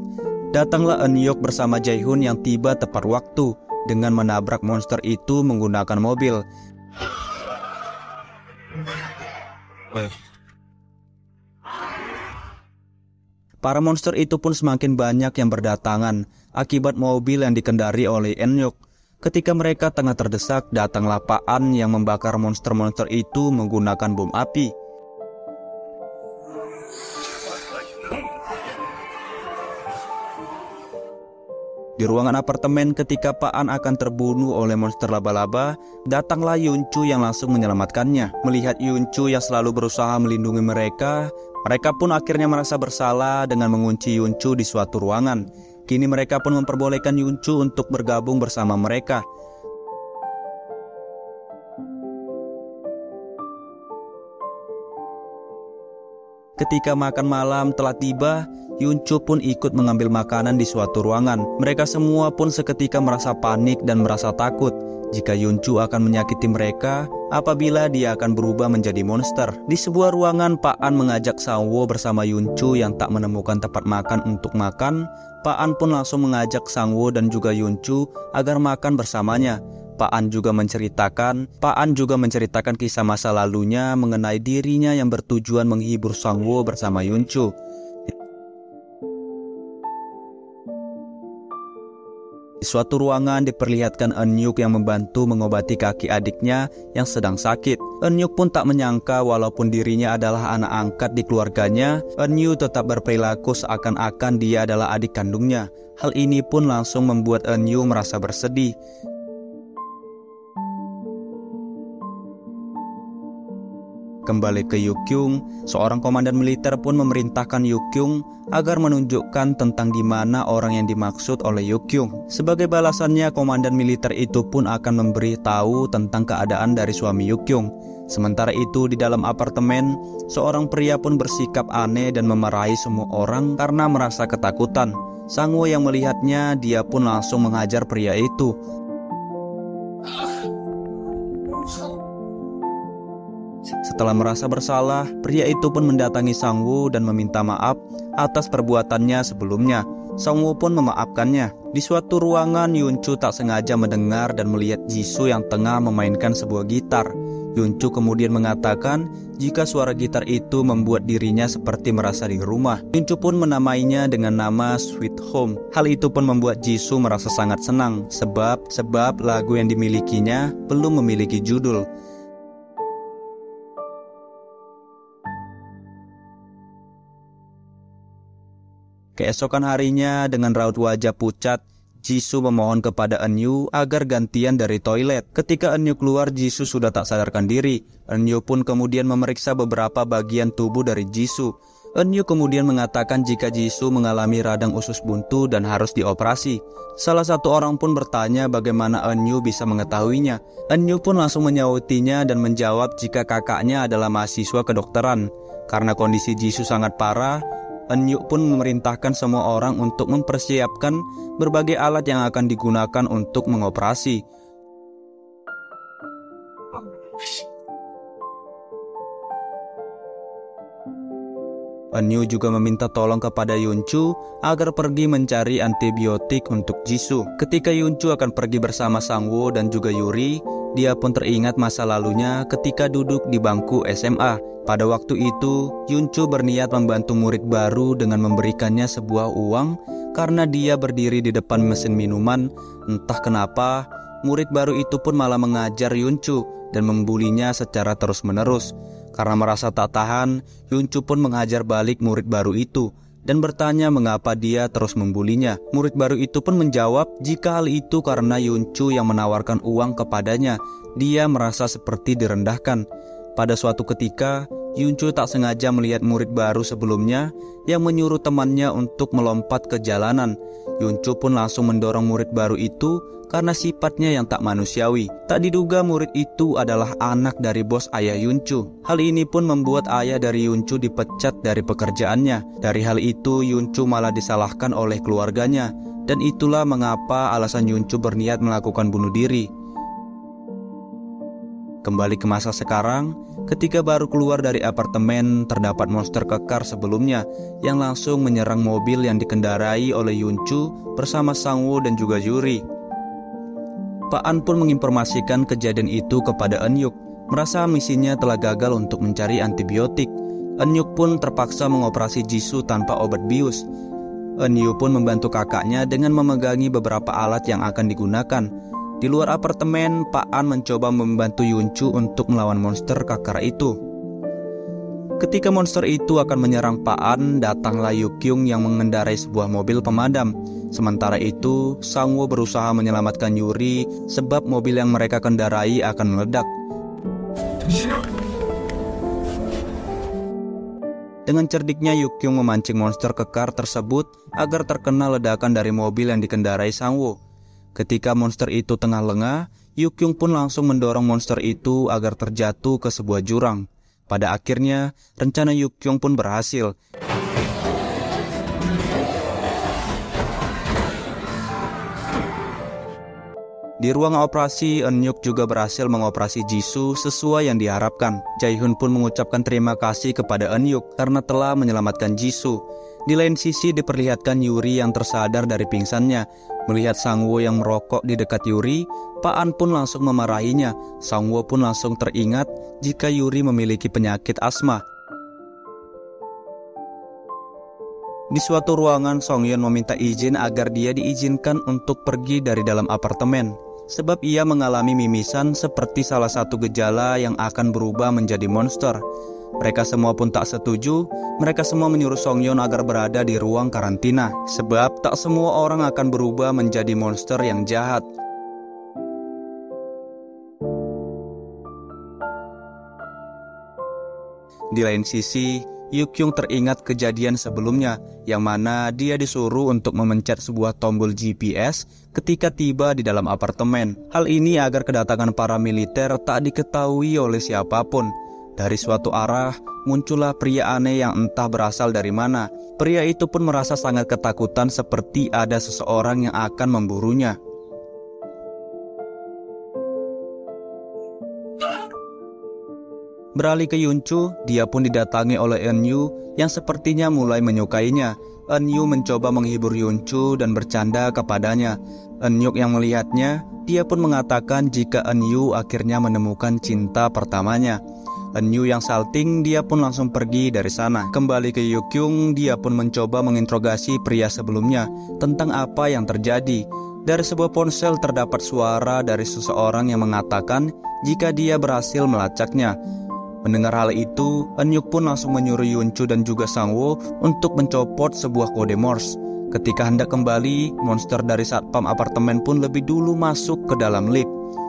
datanglah Eunhyuk bersama Jaehoon yang tiba tepat waktu dengan menabrak monster itu menggunakan mobil. Para monster itu pun semakin banyak yang berdatangan akibat mobil yang dikendari oleh Eunhyuk. Ketika mereka tengah terdesak, datanglah Pak An yang membakar monster-monster itu menggunakan bom api. Di ruangan apartemen ketika Pak An akan terbunuh oleh monster laba-laba, datanglah Yunchu yang langsung menyelamatkannya. Melihat Yunchu yang selalu berusaha melindungi mereka pun akhirnya merasa bersalah dengan mengunci Yunchu di suatu ruangan. Kini mereka pun memperbolehkan Yunchu untuk bergabung bersama mereka. Ketika makan malam telah tiba, Yunchu pun ikut mengambil makanan di suatu ruangan. Mereka semua pun seketika merasa panik dan merasa takut jika Yunchu akan menyakiti mereka apabila dia akan berubah menjadi monster. Di sebuah ruangan, Pak An mengajak Sangwoo bersama Yunchu yang tak menemukan tempat makan untuk makan. Pak An pun langsung mengajak Sangwoo dan juga Yunchu agar makan bersamanya. Pak An juga menceritakan kisah masa lalunya mengenai dirinya yang bertujuan menghibur Sangwoo bersama Yunchu. Di suatu ruangan diperlihatkan Eunhyuk yang membantu mengobati kaki adiknya yang sedang sakit. Eunhyuk pun tak menyangka walaupun dirinya adalah anak angkat di keluarganya, Eunhyuk tetap berperilaku seakan-akan dia adalah adik kandungnya. Hal ini pun langsung membuat Eunhyuk merasa bersedih. Kembali ke Yukyung, seorang komandan militer pun memerintahkan Yukyung agar menunjukkan tentang di mana orang yang dimaksud oleh Yukyung. Sebagai balasannya, komandan militer itu pun akan memberi tahu tentang keadaan dari suami Yukyung. Sementara itu di dalam apartemen, seorang pria pun bersikap aneh dan memarahi semua orang karena merasa ketakutan. Sangwoo yang melihatnya, dia pun langsung menghajar pria itu. Setelah merasa bersalah, pria itu pun mendatangi Sangwoo dan meminta maaf atas perbuatannya sebelumnya. Sangwoo pun memaafkannya. Di suatu ruangan, Yunchu tak sengaja mendengar dan melihat Jisoo yang tengah memainkan sebuah gitar. Yunchu kemudian mengatakan jika suara gitar itu membuat dirinya seperti merasa di rumah. Yunchu pun menamainya dengan nama Sweet Home. Hal itu pun membuat Jisoo merasa sangat senang sebab lagu yang dimilikinya belum memiliki judul. Keesokan harinya, dengan raut wajah pucat, Jisoo memohon kepada Eunhyuk agar gantian dari toilet. Ketika Eunhyuk keluar, Jisoo sudah tak sadarkan diri. Eunhyuk pun kemudian memeriksa beberapa bagian tubuh dari Jisoo. Eunhyuk kemudian mengatakan jika Jisoo mengalami radang usus buntu dan harus dioperasi. Salah satu orang pun bertanya bagaimana Eunhyuk bisa mengetahuinya. Eunhyuk pun langsung menyautinya dan menjawab jika kakaknya adalah mahasiswa kedokteran. Karena kondisi Jisoo sangat parah, Eunhyuk pun memerintahkan semua orang untuk mempersiapkan berbagai alat yang akan digunakan untuk mengoperasi. Eunhyuk juga meminta tolong kepada Yunchu agar pergi mencari antibiotik untuk Jisoo. Ketika Yunchu akan pergi bersama Sangwoo dan juga Yuri, dia pun teringat masa lalunya ketika duduk di bangku SMA. Pada waktu itu, Yunchu berniat membantu murid baru dengan memberikannya sebuah uang karena dia berdiri di depan mesin minuman. Entah kenapa, murid baru itu pun malah mengajar Yuncu dan membulinya secara terus-menerus. Karena merasa tak tahan, Yuncu pun menghajar balik murid baru itu dan bertanya mengapa dia terus membulinya. Murid baru itu pun menjawab jika hal itu karena Yuncu yang menawarkan uang kepadanya. Dia merasa seperti direndahkan. Pada suatu ketika, Yuncu tak sengaja melihat murid baru sebelumnya yang menyuruh temannya untuk melompat ke jalanan. Yuncu pun langsung mendorong murid baru itu karena sifatnya yang tak manusiawi. Tak diduga murid itu adalah anak dari bos ayah Yuncu. Hal ini pun membuat ayah dari Yuncu dipecat dari pekerjaannya. Dari hal itu, Yuncu malah disalahkan oleh keluarganya. Dan itulah mengapa alasan Yuncu berniat melakukan bunuh diri. Kembali ke masa sekarang, ketika baru keluar dari apartemen, terdapat monster kekar sebelumnya yang langsung menyerang mobil yang dikendarai oleh Yuncu bersama Sangwoo dan juga Yuri. Pak An pun menginformasikan kejadian itu kepada Eun-yuk. Merasa misinya telah gagal untuk mencari antibiotik, Eun-yuk pun terpaksa mengoperasi Jisoo tanpa obat bius. Eun-yu pun membantu kakaknya dengan memegangi beberapa alat yang akan digunakan. Di luar apartemen, Pak An mencoba membantu Yuncu untuk melawan monster kekar itu. Ketika monster itu akan menyerang Pak An, datanglah Yukyung yang mengendarai sebuah mobil pemadam. Sementara itu, Sangwoo berusaha menyelamatkan Yuri sebab mobil yang mereka kendarai akan meledak. Dengan cerdiknya Yukyung memancing monster kekar tersebut agar terkena ledakan dari mobil yang dikendarai Sangwoo. Ketika monster itu tengah lengah, Yukyung pun langsung mendorong monster itu agar terjatuh ke sebuah jurang. Pada akhirnya, rencana Yukyung pun berhasil. Di ruang operasi, Eun-yuk juga berhasil mengoperasi Jisoo sesuai yang diharapkan. Jae-hyun pun mengucapkan terima kasih kepada Eun-yuk karena telah menyelamatkan Jisoo. Di lain sisi diperlihatkan Yuri yang tersadar dari pingsannya. Melihat Sangwoo yang merokok di dekat Yuri, Pak An pun langsung memarahinya. Sangwoo pun langsung teringat jika Yuri memiliki penyakit asma. Di suatu ruangan, Songyeon meminta izin agar dia diizinkan untuk pergi dari dalam apartemen, sebab ia mengalami mimisan seperti salah satu gejala yang akan berubah menjadi monster. Mereka semua pun tak setuju. Mereka semua menyuruh Songyeon agar berada di ruang karantina, sebab tak semua orang akan berubah menjadi monster yang jahat. Di lain sisi, Yukyung teringat kejadian sebelumnya, yang mana dia disuruh untuk memencet sebuah tombol GPS ketika tiba di dalam apartemen. Hal ini agar kedatangan para militer tak diketahui oleh siapapun. Dari suatu arah, muncullah pria aneh yang entah berasal dari mana. Pria itu pun merasa sangat ketakutan seperti ada seseorang yang akan memburunya. Beralih ke Yuncu, dia pun didatangi oleh Eun-yu yang sepertinya mulai menyukainya. Eun-yu mencoba menghibur Yuncu dan bercanda kepadanya. Eun-yuk yang melihatnya, dia pun mengatakan jika Eun-yu akhirnya menemukan cinta pertamanya. Eun-yu yang salting, dia pun langsung pergi dari sana. Kembali ke Yukyung, dia pun mencoba menginterogasi pria sebelumnya tentang apa yang terjadi. Dari sebuah ponsel terdapat suara dari seseorang yang mengatakan jika dia berhasil melacaknya. Mendengar hal itu, Eun-yuk pun langsung menyuruh Yuncu dan juga Sangwoo untuk mencopot sebuah kode Morse. Ketika hendak kembali, monster dari satpam apartemen pun lebih dulu masuk ke dalam lift.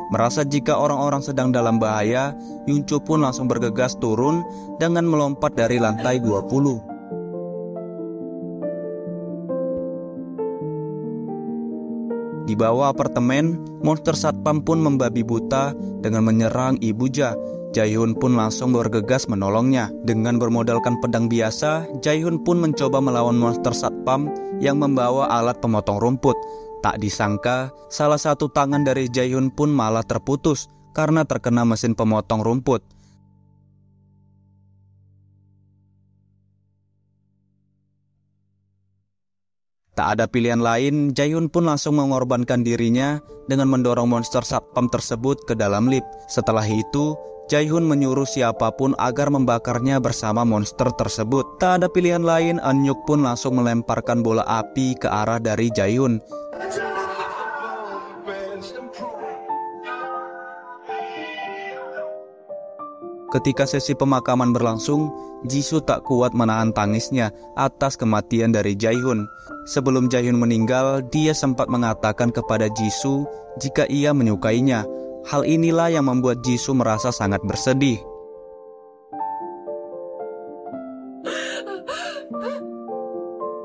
Merasa jika orang-orang sedang dalam bahaya, Yuncu pun langsung bergegas turun dengan melompat dari lantai 20. Di bawah apartemen, monster satpam pun membabi buta dengan menyerang Ibu Ja. Jae-hyun pun langsung bergegas menolongnya. Dengan bermodalkan pedang biasa, Jae-hyun pun mencoba melawan monster satpam yang membawa alat pemotong rumput. Tak disangka, salah satu tangan dari Jae-hyun pun malah terputus karena terkena mesin pemotong rumput. Tak ada pilihan lain, Jae-hyun pun langsung mengorbankan dirinya dengan mendorong monster satpam tersebut ke dalam lift. Setelah itu, Jae-hyun menyuruh siapapun agar membakarnya bersama monster tersebut. Tak ada pilihan lain, Eun-yuk pun langsung melemparkan bola api ke arah dari Jae-hyun. Ketika sesi pemakaman berlangsung, Jisoo tak kuat menahan tangisnya atas kematian dari Jae-hyun. Sebelum Jae-hyun meninggal, dia sempat mengatakan kepada Jisoo jika ia menyukainya. Hal inilah yang membuat Jisoo merasa sangat bersedih.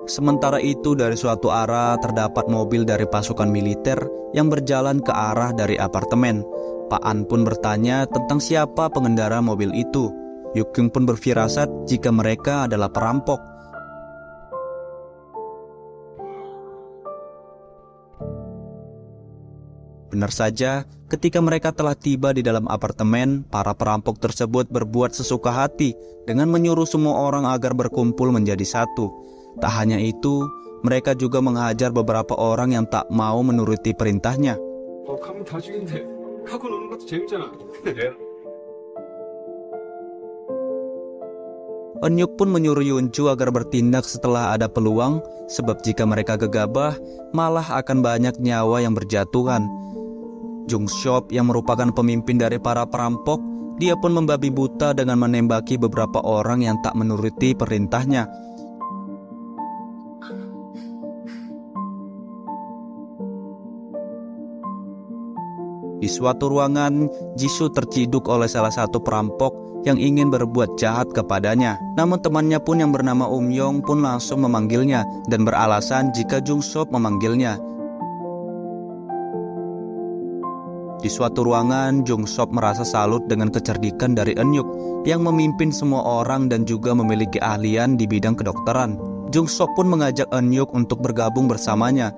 Sementara itu, dari suatu arah terdapat mobil dari pasukan militer yang berjalan ke arah dari apartemen. Pak An pun bertanya tentang siapa pengendara mobil itu. Yukyung pun berfirasat jika mereka adalah perampok. Benar saja, ketika mereka telah tiba di dalam apartemen, para perampok tersebut berbuat sesuka hati dengan menyuruh semua orang agar berkumpul menjadi satu. Tak hanya itu, mereka juga menghajar beberapa orang yang tak mau menuruti perintahnya. Eun-yuk pun menyuruh Yoon-ju agar bertindak setelah ada peluang, sebab jika mereka gegabah, malah akan banyak nyawa yang berjatuhan. Jung-sop yang merupakan pemimpin dari para perampok, dia pun membabi buta dengan menembaki beberapa orang yang tak menuruti perintahnya. Di suatu ruangan, Jisoo terciduk oleh salah satu perampok yang ingin berbuat jahat kepadanya. Namun temannya pun yang bernama Yong pun langsung memanggilnya dan beralasan jika Jung-sop memanggilnya. Di suatu ruangan, Jung-sop merasa salut dengan kecerdikan dari Eun-yuk yang memimpin semua orang dan juga memiliki ahlian di bidang kedokteran. Jung-sop pun mengajak Eun-yuk untuk bergabung bersamanya.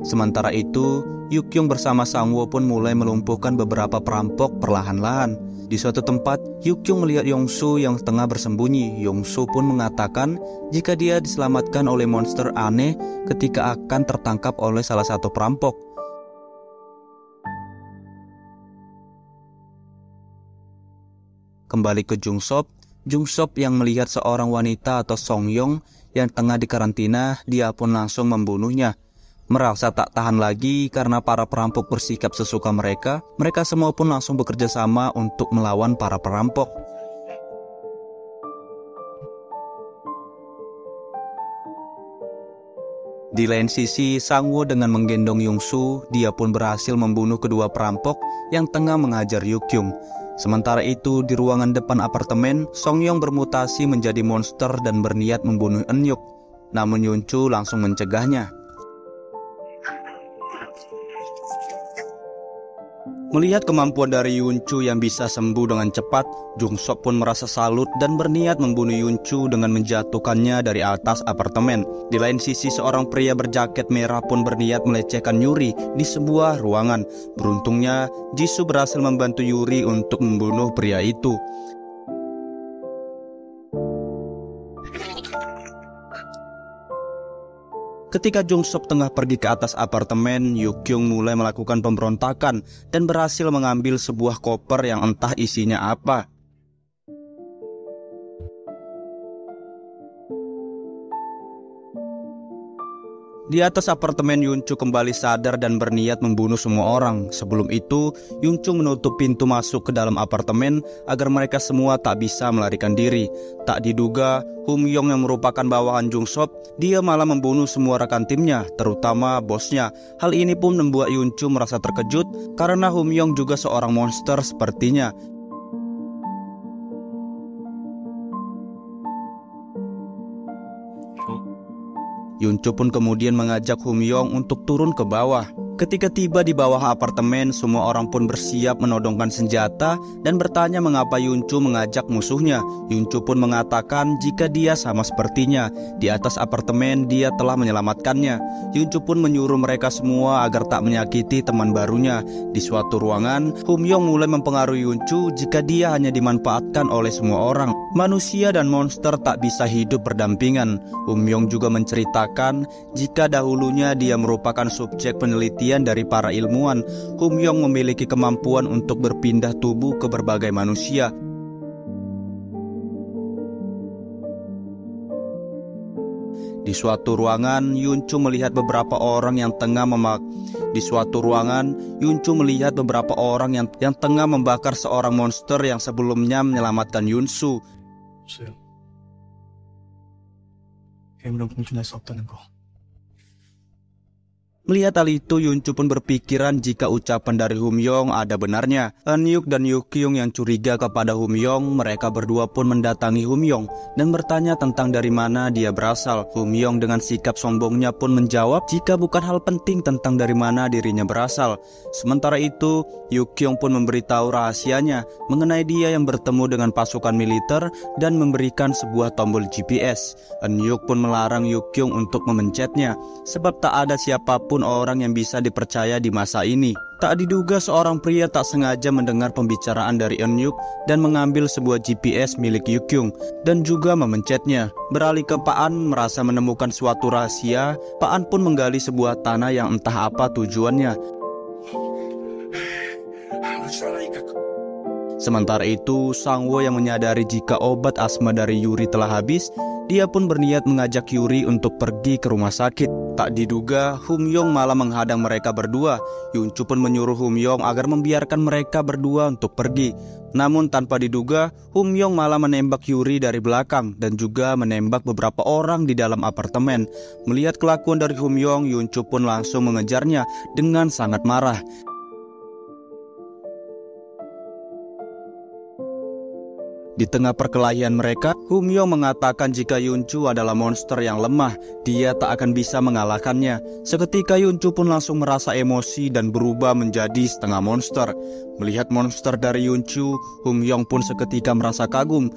Sementara itu, Yukyung bersama Sang-woo pun mulai melumpuhkan beberapa perampok perlahan-lahan. Di suatu tempat, Yukyung melihat Yong-soo yang tengah bersembunyi. Yong-soo pun mengatakan jika dia diselamatkan oleh monster aneh ketika akan tertangkap oleh salah satu perampok. Kembali ke Jung-sop yang melihat seorang wanita atau Song-yong yang tengah dikarantina, dia pun langsung membunuhnya. Merasa tak tahan lagi karena para perampok bersikap sesuka mereka semua pun langsung bekerja sama untuk melawan para perampok. Di lain sisi, Sang-woo dengan menggendong Yong-soo, dia pun berhasil membunuh kedua perampok yang tengah menghajar Yukyung. Sementara itu, di ruangan depan apartemen, Song-yong bermutasi menjadi monster dan berniat membunuh Eun-yuk. Namun Yoon-ju langsung mencegahnya. Melihat kemampuan dari Yoon-ju yang bisa sembuh dengan cepat, Jung-sop pun merasa salut dan berniat membunuh Yoon-ju dengan menjatuhkannya dari atas apartemen. Di lain sisi, seorang pria berjaket merah pun berniat melecehkan Yuri di sebuah ruangan. Beruntungnya, Jisoo berhasil membantu Yuri untuk membunuh pria itu. Ketika Jung-sop tengah pergi ke atas apartemen, Yukyung mulai melakukan pemberontakan dan berhasil mengambil sebuah koper yang entah isinya apa. Di atas apartemen, Yoon-ju kembali sadar dan berniat membunuh semua orang. Sebelum itu, Yoon-ju menutup pintu masuk ke dalam apartemen agar mereka semua tak bisa melarikan diri. Tak diduga, Hum-yong yang merupakan bawahan Jung-sop, dia malah membunuh semua rekan timnya, terutama bosnya. Hal ini pun membuat Yoon-ju merasa terkejut karena Hum-yong juga seorang monster sepertinya. Yoon-ju pun kemudian mengajak Hum-yong untuk turun ke bawah. Ketika tiba di bawah apartemen, semua orang pun bersiap menodongkan senjata dan bertanya mengapa Yoon-ju mengajak musuhnya. Yoon-ju pun mengatakan jika dia sama sepertinya. Di atas apartemen dia telah menyelamatkannya. Yoon-ju pun menyuruh mereka semua agar tak menyakiti teman barunya. Di suatu ruangan, Hum-yong mulai mempengaruhi Yoon-ju jika dia hanya dimanfaatkan oleh semua orang. Manusia dan monster tak bisa hidup berdampingan. Hum-yong juga menceritakan jika dahulunya dia merupakan subjek penelitian penelitian dari para ilmuwan, Humyong memiliki kemampuan untuk berpindah tubuh ke berbagai manusia. Di suatu ruangan, Yuncu melihat beberapa orang yang tengah membakar seorang monster yang sebelumnya menyelamatkan Yunsu. 괴물은 공존할 수 없다는 거. Melihat hal itu, Yuncu pun berpikiran jika ucapan dari Humyong ada benarnya. Eunhyuk dan Yukyung yang curiga kepada Humyong, mereka berdua pun mendatangi Humyong dan bertanya tentang dari mana dia berasal. Humyong dengan sikap sombongnya pun menjawab jika bukan hal penting tentang dari mana dirinya berasal. Sementara itu, Yukyung pun memberitahu rahasianya mengenai dia yang bertemu dengan pasukan militer dan memberikan sebuah tombol GPS. Eunhyuk pun melarang Yukyung untuk memencetnya, sebab tak ada siapapun orang yang bisa dipercaya di masa ini. Tak diduga seorang pria tak sengaja mendengar pembicaraan dari Eunhyuk dan mengambil sebuah GPS milik Yukyung dan juga memencetnya. Beralih ke Paan merasa menemukan suatu rahasia, Paan pun menggali sebuah tanah yang entah apa tujuannya. Sementara itu, Sangwo yang menyadari jika obat asma dari Yuri telah habis, dia pun berniat mengajak Yuri untuk pergi ke rumah sakit. Tak diduga, Humyong malah menghadang mereka berdua. Yuncu pun menyuruh Humyong agar membiarkan mereka berdua untuk pergi. Namun tanpa diduga, Humyong malah menembak Yuri dari belakang dan juga menembak beberapa orang di dalam apartemen. Melihat kelakuan dari Humyong, Yuncu pun langsung mengejarnya dengan sangat marah. Di tengah perkelahian mereka, Humyong mengatakan jika Yuncu adalah monster yang lemah, dia tak akan bisa mengalahkannya. Seketika Yuncu pun langsung merasa emosi dan berubah menjadi setengah monster. Melihat monster dari Yuncu, Humyong pun seketika merasa kagum.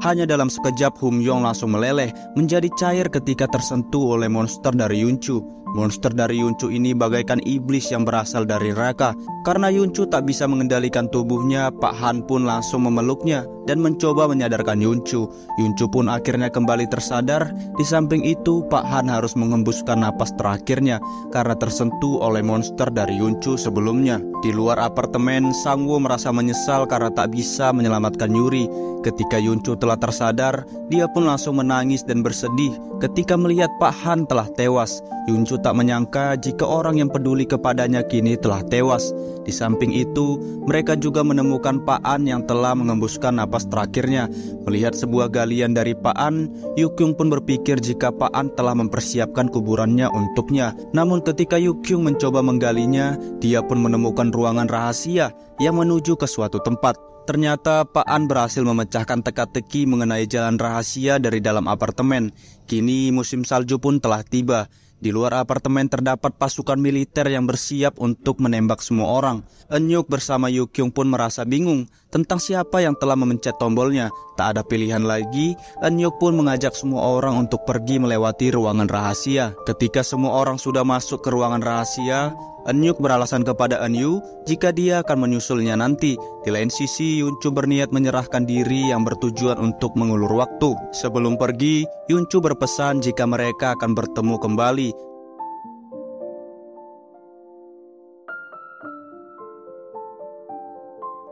Hanya dalam sekejap Humyong langsung meleleh menjadi cair ketika tersentuh oleh monster dari Yuncu. Monster dari Yuncu ini bagaikan iblis yang berasal dari neraka. Karena Yuncu tak bisa mengendalikan tubuhnya, Pak Han pun langsung memeluknya dan mencoba menyadarkan Yuncu. Yuncu pun akhirnya kembali tersadar. Di samping itu, Pak Han harus mengembuskan napas terakhirnya karena tersentuh oleh monster dari Yuncu sebelumnya. Di luar apartemen, Sangwo merasa menyesal karena tak bisa menyelamatkan Yuri. Ketika Yuncu telah tersadar, dia pun langsung menangis dan bersedih ketika melihat Pak Han telah tewas. Yuncu tak menyangka jika orang yang peduli kepadanya kini telah tewas. Di samping itu, mereka juga menemukan Pak An yang telah mengembuskan napas terakhirnya. Melihat sebuah galian dari Pak An, Yukyung pun berpikir jika Pak An telah mempersiapkan kuburannya untuknya. Namun ketika Yukyung mencoba menggalinya, dia pun menemukan ruangan rahasia yang menuju ke suatu tempat. Ternyata Pak An berhasil memecahkan teka-teki mengenai jalan rahasia dari dalam apartemen. Kini musim salju pun telah tiba. Di luar apartemen terdapat pasukan militer yang bersiap untuk menembak semua orang. Eunhyuk bersama Yukyung pun merasa bingung tentang siapa yang telah memencet tombolnya. Tak ada pilihan lagi, Eunhyuk pun mengajak semua orang untuk pergi melewati ruangan rahasia. Ketika semua orang sudah masuk ke ruangan rahasia, Eunhyuk beralasan kepada Eunyu jika dia akan menyusulnya nanti. Di lain sisi, Yuncu berniat menyerahkan diri yang bertujuan untuk mengulur waktu. Sebelum pergi, Yuncu berpesan jika mereka akan bertemu kembali.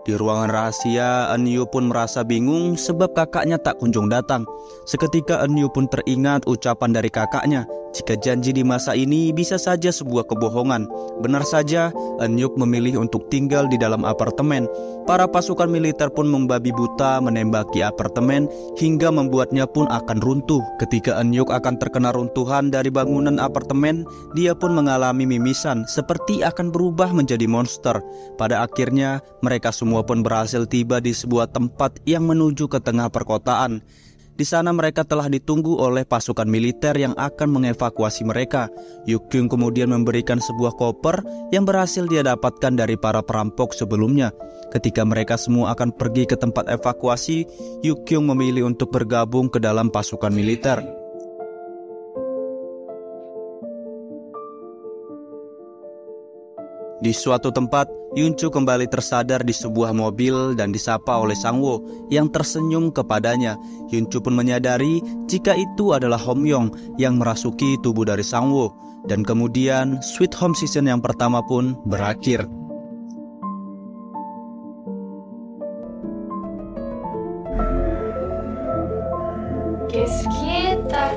Di ruangan rahasia, Eunyu pun merasa bingung sebab kakaknya tak kunjung datang. Seketika Eunyu pun teringat ucapan dari kakaknya, jika janji di masa ini bisa saja sebuah kebohongan. Benar saja, Eunhyuk memilih untuk tinggal di dalam apartemen. Para pasukan militer pun membabi buta menembaki apartemen hingga membuatnya pun akan runtuh. Ketika Eunhyuk akan terkena runtuhan dari bangunan apartemen, dia pun mengalami mimisan seperti akan berubah menjadi monster. Pada akhirnya, mereka semua pun berhasil tiba di sebuah tempat yang menuju ke tengah perkotaan. Di sana mereka telah ditunggu oleh pasukan militer yang akan mengevakuasi mereka. Yukyung kemudian memberikan sebuah koper yang berhasil dia dapatkan dari para perampok sebelumnya. Ketika mereka semua akan pergi ke tempat evakuasi, Yukyung memilih untuk bergabung ke dalam pasukan militer. Di suatu tempat, Yunchu kembali tersadar di sebuah mobil dan disapa oleh Sang-woo yang tersenyum kepadanya. Yunchu pun menyadari jika itu adalah Hom-yong yang merasuki tubuh dari Sang-woo. Dan kemudian Sweet Home season yang pertama pun berakhir. Qu'est-ce qui est à...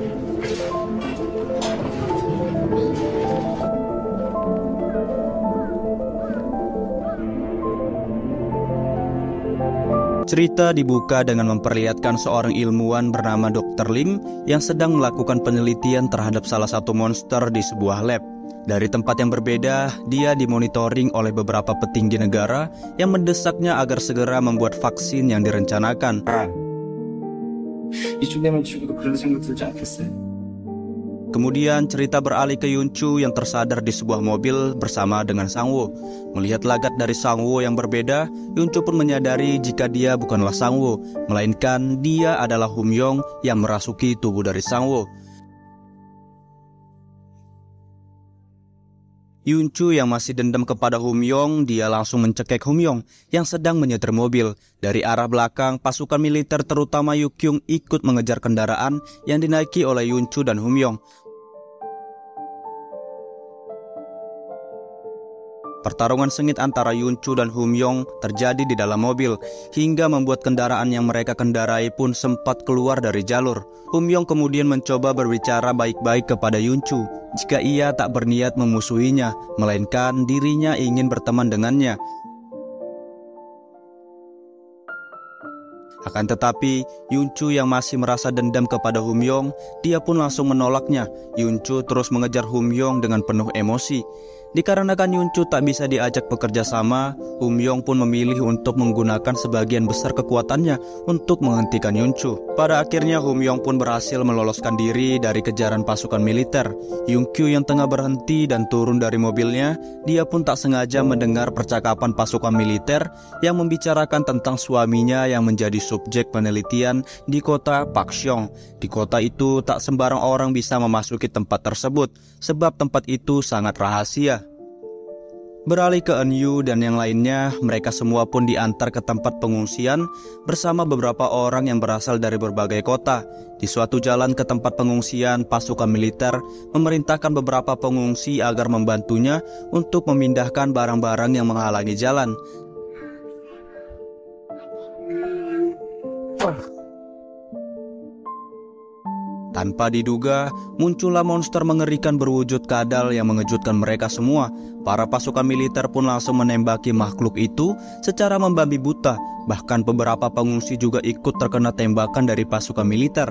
Cerita dibuka dengan memperlihatkan seorang ilmuwan bernama Dr. Lim yang sedang melakukan penelitian terhadap salah satu monster di sebuah lab. Dari tempat yang berbeda, dia dimonitoring oleh beberapa petinggi negara yang mendesaknya agar segera membuat vaksin yang direncanakan. 이쯤 되면 죽어도 그런 생각 들지 않겠어요? Kemudian cerita beralih ke Yunchu yang tersadar di sebuah mobil bersama dengan Sang-woo. Melihat lagat dari Sang-woo yang berbeda, Yunchu pun menyadari jika dia bukanlah Sang-woo, melainkan dia adalah Hom-yong yang merasuki tubuh dari Sang-woo. Yunchu yang masih dendam kepada Hom-yong, dia langsung mencekik Hom-yong yang sedang menyetir mobil. Dari arah belakang, pasukan militer terutama Yukyung ikut mengejar kendaraan yang dinaiki oleh Yunchu dan Hom-yong. Pertarungan sengit antara Yunchu dan Hom-yong terjadi di dalam mobil, hingga membuat kendaraan yang mereka kendarai pun sempat keluar dari jalur. Hom-yong kemudian mencoba berbicara baik-baik kepada Yunchu jika ia tak berniat memusuhinya, melainkan dirinya ingin berteman dengannya. Akan tetapi, Yunchu yang masih merasa dendam kepada Hom-yong, dia pun langsung menolaknya. Yunchu terus mengejar Hom-yong dengan penuh emosi. Dikarenakan Yunchu tak bisa diajak bekerja sama, Hom-yong pun memilih untuk menggunakan sebagian besar kekuatannya untuk menghentikan Yunchu. Pada akhirnya Hom-yong pun berhasil meloloskan diri dari kejaran pasukan militer. Yunchu yang tengah berhenti dan turun dari mobilnya, dia pun tak sengaja mendengar percakapan pasukan militer yang membicarakan tentang suaminya yang menjadi subjek penelitian di kota Pakseong. Di kota itu tak sembarang orang bisa memasuki tempat tersebut, sebab tempat itu sangat rahasia. Beralih ke Eunyu dan yang lainnya, mereka semua pun diantar ke tempat pengungsian bersama beberapa orang yang berasal dari berbagai kota. Di suatu jalan ke tempat pengungsian, pasukan militer memerintahkan beberapa pengungsi agar membantunya untuk memindahkan barang-barang yang menghalangi jalan. Tanpa diduga, muncullah monster mengerikan berwujud kadal yang mengejutkan mereka semua. Para pasukan militer pun langsung menembaki makhluk itu secara membabi buta. Bahkan beberapa pengungsi juga ikut terkena tembakan dari pasukan militer.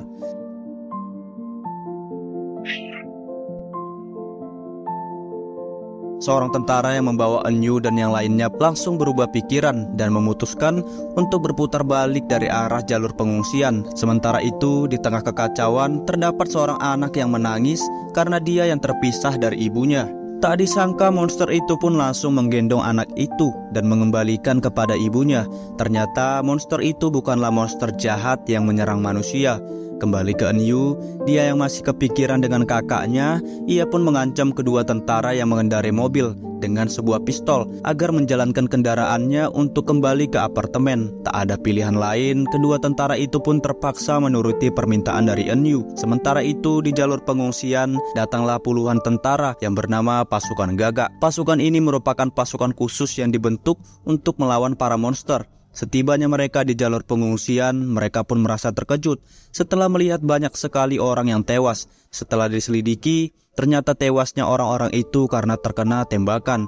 Seorang tentara yang membawa Eunyu dan yang lainnya langsung berubah pikiran dan memutuskan untuk berputar balik dari arah jalur pengungsian. Sementara itu, di tengah kekacauan, terdapat seorang anak yang menangis karena dia yang terpisah dari ibunya. Tak disangka monster itu pun langsung menggendong anak itu dan mengembalikan kepada ibunya. Ternyata monster itu bukanlah monster jahat yang menyerang manusia. Kembali ke Eunyu, dia yang masih kepikiran dengan kakaknya, ia pun mengancam kedua tentara yang mengendarai mobil dengan sebuah pistol agar menjalankan kendaraannya untuk kembali ke apartemen. Tak ada pilihan lain, kedua tentara itu pun terpaksa menuruti permintaan dari Eunyu. Sementara itu, di jalur pengungsian, datanglah puluhan tentara yang bernama pasukan Gagak. Pasukan ini merupakan pasukan khusus yang dibentuk untuk melawan para monster. Setibanya mereka di jalur pengungsian, mereka pun merasa terkejut setelah melihat banyak sekali orang yang tewas. Setelah diselidiki, ternyata tewasnya orang-orang itu karena terkena tembakan.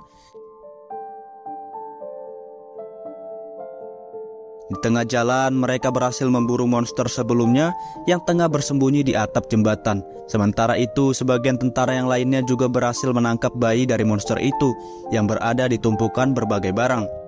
Di tengah jalan, mereka berhasil memburu monster sebelumnya yang tengah bersembunyi di atap jembatan. Sementara itu, sebagian tentara yang lainnya juga berhasil menangkap bayi dari monster itu yang berada di tumpukan berbagai barang.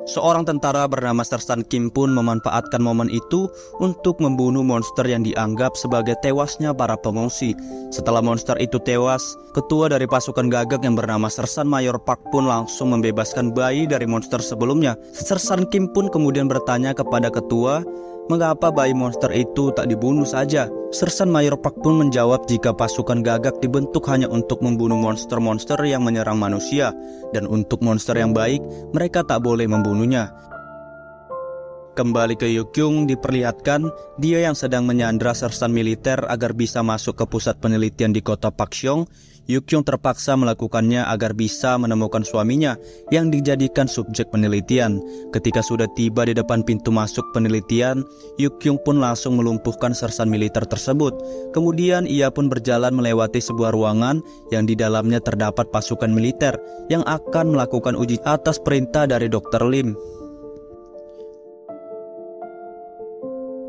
Seorang tentara bernama Sersan Kim pun memanfaatkan momen itu untuk membunuh monster yang dianggap sebagai tewasnya para pengungsi. Setelah monster itu tewas, ketua dari pasukan Gagak yang bernama Sersan Mayor Park pun langsung membebaskan bayi dari monster sebelumnya. Sersan Kim pun kemudian bertanya kepada ketua mengapa bayi monster itu tak dibunuh saja? Sersan Mayor Park pun menjawab jika pasukan gagak dibentuk hanya untuk membunuh monster-monster yang menyerang manusia, dan untuk monster yang baik, mereka tak boleh membunuhnya. Kembali ke Yukyung, diperlihatkan dia yang sedang menyandra sersan militer agar bisa masuk ke pusat penelitian di kota Pakseong. Yukyung terpaksa melakukannya agar bisa menemukan suaminya yang dijadikan subjek penelitian. Ketika sudah tiba di depan pintu masuk penelitian, Yukyung pun langsung melumpuhkan sersan militer tersebut. Kemudian ia pun berjalan melewati sebuah ruangan yang di dalamnya terdapat pasukan militer yang akan melakukan uji atas perintah dari Dr. Lim.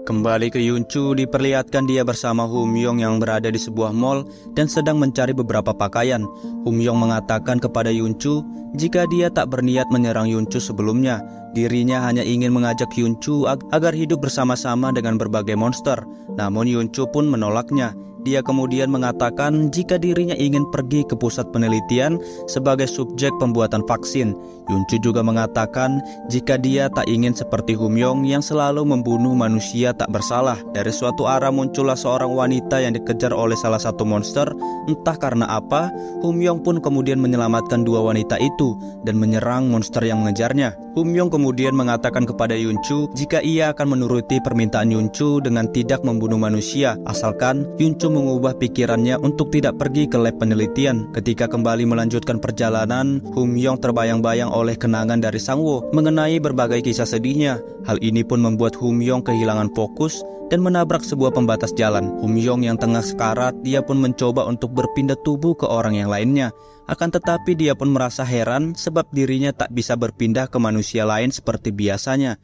Kembali ke Yunchu, diperlihatkan dia bersama Humyong yang berada di sebuah mall dan sedang mencari beberapa pakaian. Humyong mengatakan kepada Yunchu jika dia tak berniat menyerang Yunchu sebelumnya. Dirinya hanya ingin mengajak Yunchu agar hidup bersama-sama dengan berbagai monster. Namun Yunchu pun menolaknya. Dia kemudian mengatakan jika dirinya ingin pergi ke pusat penelitian sebagai subjek pembuatan vaksin. Yunchu juga mengatakan jika dia tak ingin seperti Humyong yang selalu membunuh manusia tak bersalah. Dari suatu arah muncullah seorang wanita yang dikejar oleh salah satu monster. Entah karena apa, Humyong pun kemudian menyelamatkan dua wanita itu dan menyerang monster yang mengejarnya. Humyong kemudian mengatakan kepada Yunchu jika ia akan menuruti permintaan Yunchu dengan tidak membunuh manusia, asalkan Yunchu mengubah pikirannya untuk tidak pergi ke lab penelitian. Ketika kembali melanjutkan perjalanan, Humyong terbayang-bayang oleh kenangan dari Sangwo mengenai berbagai kisah sedihnya. Hal ini pun membuat Humyong kehilangan fokus dan menabrak sebuah pembatas jalan. Humyong yang tengah sekarat, dia pun mencoba untuk berpindah tubuh ke orang yang lainnya. Akan tetapi dia pun merasa heran sebab dirinya tak bisa berpindah ke manusia lain seperti biasanya.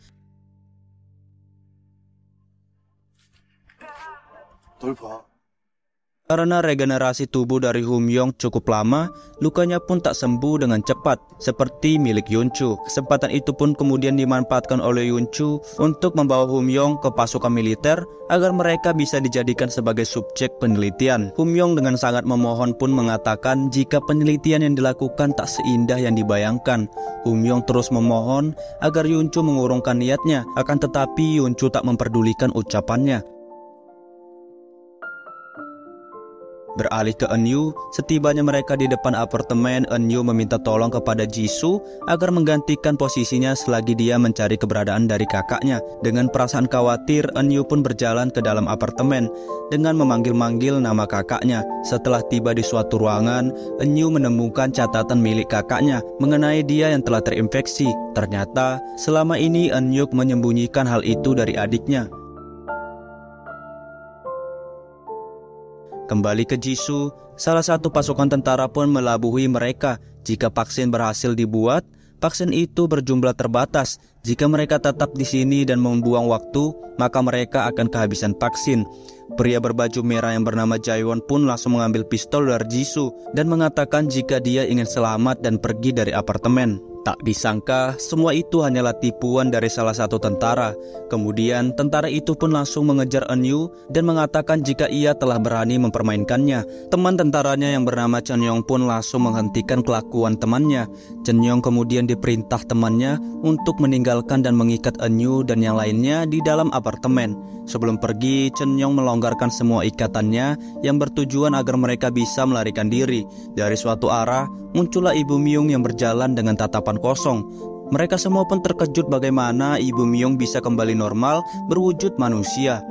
Karena regenerasi tubuh dari Humyong cukup lama, lukanya pun tak sembuh dengan cepat, seperti milik Yunchu. Kesempatan itu pun kemudian dimanfaatkan oleh Yunchu untuk membawa Humyong ke pasukan militer agar mereka bisa dijadikan sebagai subjek penelitian. Humyong dengan sangat memohon pun mengatakan jika penelitian yang dilakukan tak seindah yang dibayangkan. Humyong terus memohon agar Yunchu mengurungkan niatnya, akan tetapi Yunchu tak memperdulikan ucapannya. Beralih ke Eunyu, setibanya mereka di depan apartemen, Eunyu meminta tolong kepada Jisoo agar menggantikan posisinya selagi dia mencari keberadaan dari kakaknya. Dengan perasaan khawatir, Eunyu pun berjalan ke dalam apartemen dengan memanggil-manggil nama kakaknya. Setelah tiba di suatu ruangan, Eunyu menemukan catatan milik kakaknya mengenai dia yang telah terinfeksi. Ternyata, selama ini Eunyu menyembunyikan hal itu dari adiknya. Kembali ke Jisoo, salah satu pasukan tentara pun melabuhi mereka. Jika vaksin berhasil dibuat, vaksin itu berjumlah terbatas. Jika mereka tetap di sini dan membuang waktu, maka mereka akan kehabisan vaksin. Pria berbaju merah yang bernama Jaewon pun langsung mengambil pistol dari Jisoo dan mengatakan jika dia ingin selamat dan pergi dari apartemen. Tak disangka, semua itu hanyalah tipuan dari salah satu tentara. Kemudian, tentara itu pun langsung mengejar Eunyu dan mengatakan jika ia telah berani mempermainkannya. Teman tentaranya yang bernama Chen Yong pun langsung menghentikan kelakuan temannya. Chen Yong kemudian diperintah temannya untuk meninggalkan dan mengikat Eunyu dan yang lainnya di dalam apartemen. Sebelum pergi, Chen Yong melonggarkan semua ikatannya yang bertujuan agar mereka bisa melarikan diri. Dari suatu arah, muncullah Ibu Myung yang berjalan dengan tatapan kosong. Mereka semua pun terkejut bagaimana Ibu Myung bisa kembali normal berwujud manusia.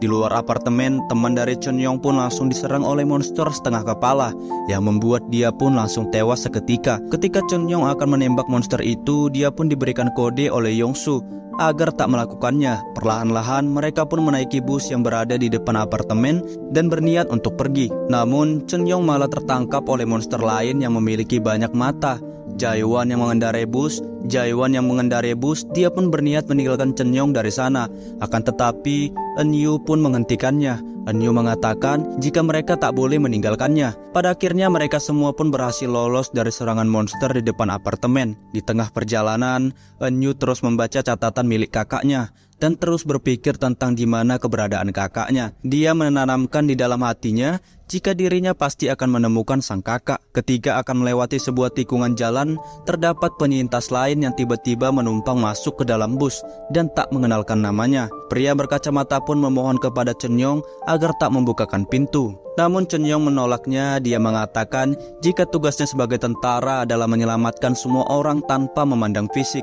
Di luar apartemen, teman dari Chen Yong pun langsung diserang oleh monster setengah kepala yang membuat dia pun langsung tewas seketika. Ketika Chen Yong akan menembak monster itu, dia pun diberikan kode oleh Yongsu agar tak melakukannya. Perlahan-lahan mereka pun menaiki bus yang berada di depan apartemen dan berniat untuk pergi. Namun Chen Yong malah tertangkap oleh monster lain yang memiliki banyak mata. Jaewon yang mengendarai bus, dia pun berniat meninggalkan Chen Yong dari sana. Akan tetapi Eunyu pun menghentikannya. Eunyu mengatakan jika mereka tak boleh meninggalkannya. Pada akhirnya mereka semua pun berhasil lolos dari serangan monster di depan apartemen. Di tengah perjalanan, Eunyu terus membaca catatan milik kakaknya dan terus berpikir tentang di mana keberadaan kakaknya. Dia menanamkan di dalam hatinya jika dirinya pasti akan menemukan sang kakak. Ketika akan melewati sebuah tikungan jalan, terdapat penyintas lain yang tiba-tiba menumpang masuk ke dalam bus dan tak mengenalkan namanya. Pria berkacamata pun memohon kepada Chen Yong agar tak membukakan pintu. Namun Chen Yong menolaknya. Dia mengatakan jika tugasnya sebagai tentara adalah menyelamatkan semua orang tanpa memandang fisik.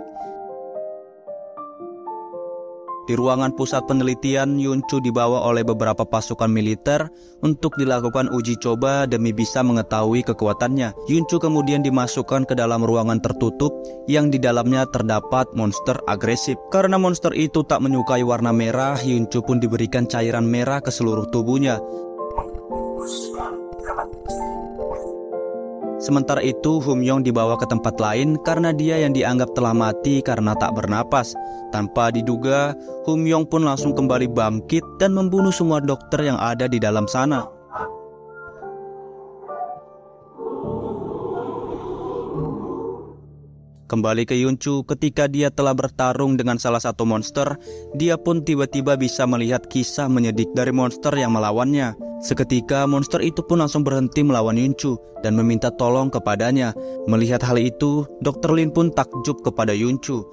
Di ruangan pusat penelitian, Yuncu dibawa oleh beberapa pasukan militer untuk dilakukan uji coba demi bisa mengetahui kekuatannya. Yuncu kemudian dimasukkan ke dalam ruangan tertutup yang di dalamnya terdapat monster agresif. Karena monster itu tak menyukai warna merah, Yuncu pun diberikan cairan merah ke seluruh tubuhnya. Sementara itu, Humyong dibawa ke tempat lain karena dia yang dianggap telah mati karena tak bernapas. Tanpa diduga, Humyong pun langsung kembali bangkit dan membunuh semua dokter yang ada di dalam sana. Kembali ke Yuncu, ketika dia telah bertarung dengan salah satu monster, dia pun tiba-tiba bisa melihat kisah menyedik dari monster yang melawannya. Seketika monster itu pun langsung berhenti melawan Yuncu dan meminta tolong kepadanya. Melihat hal itu, Dr. Lin pun takjub kepada Yuncu.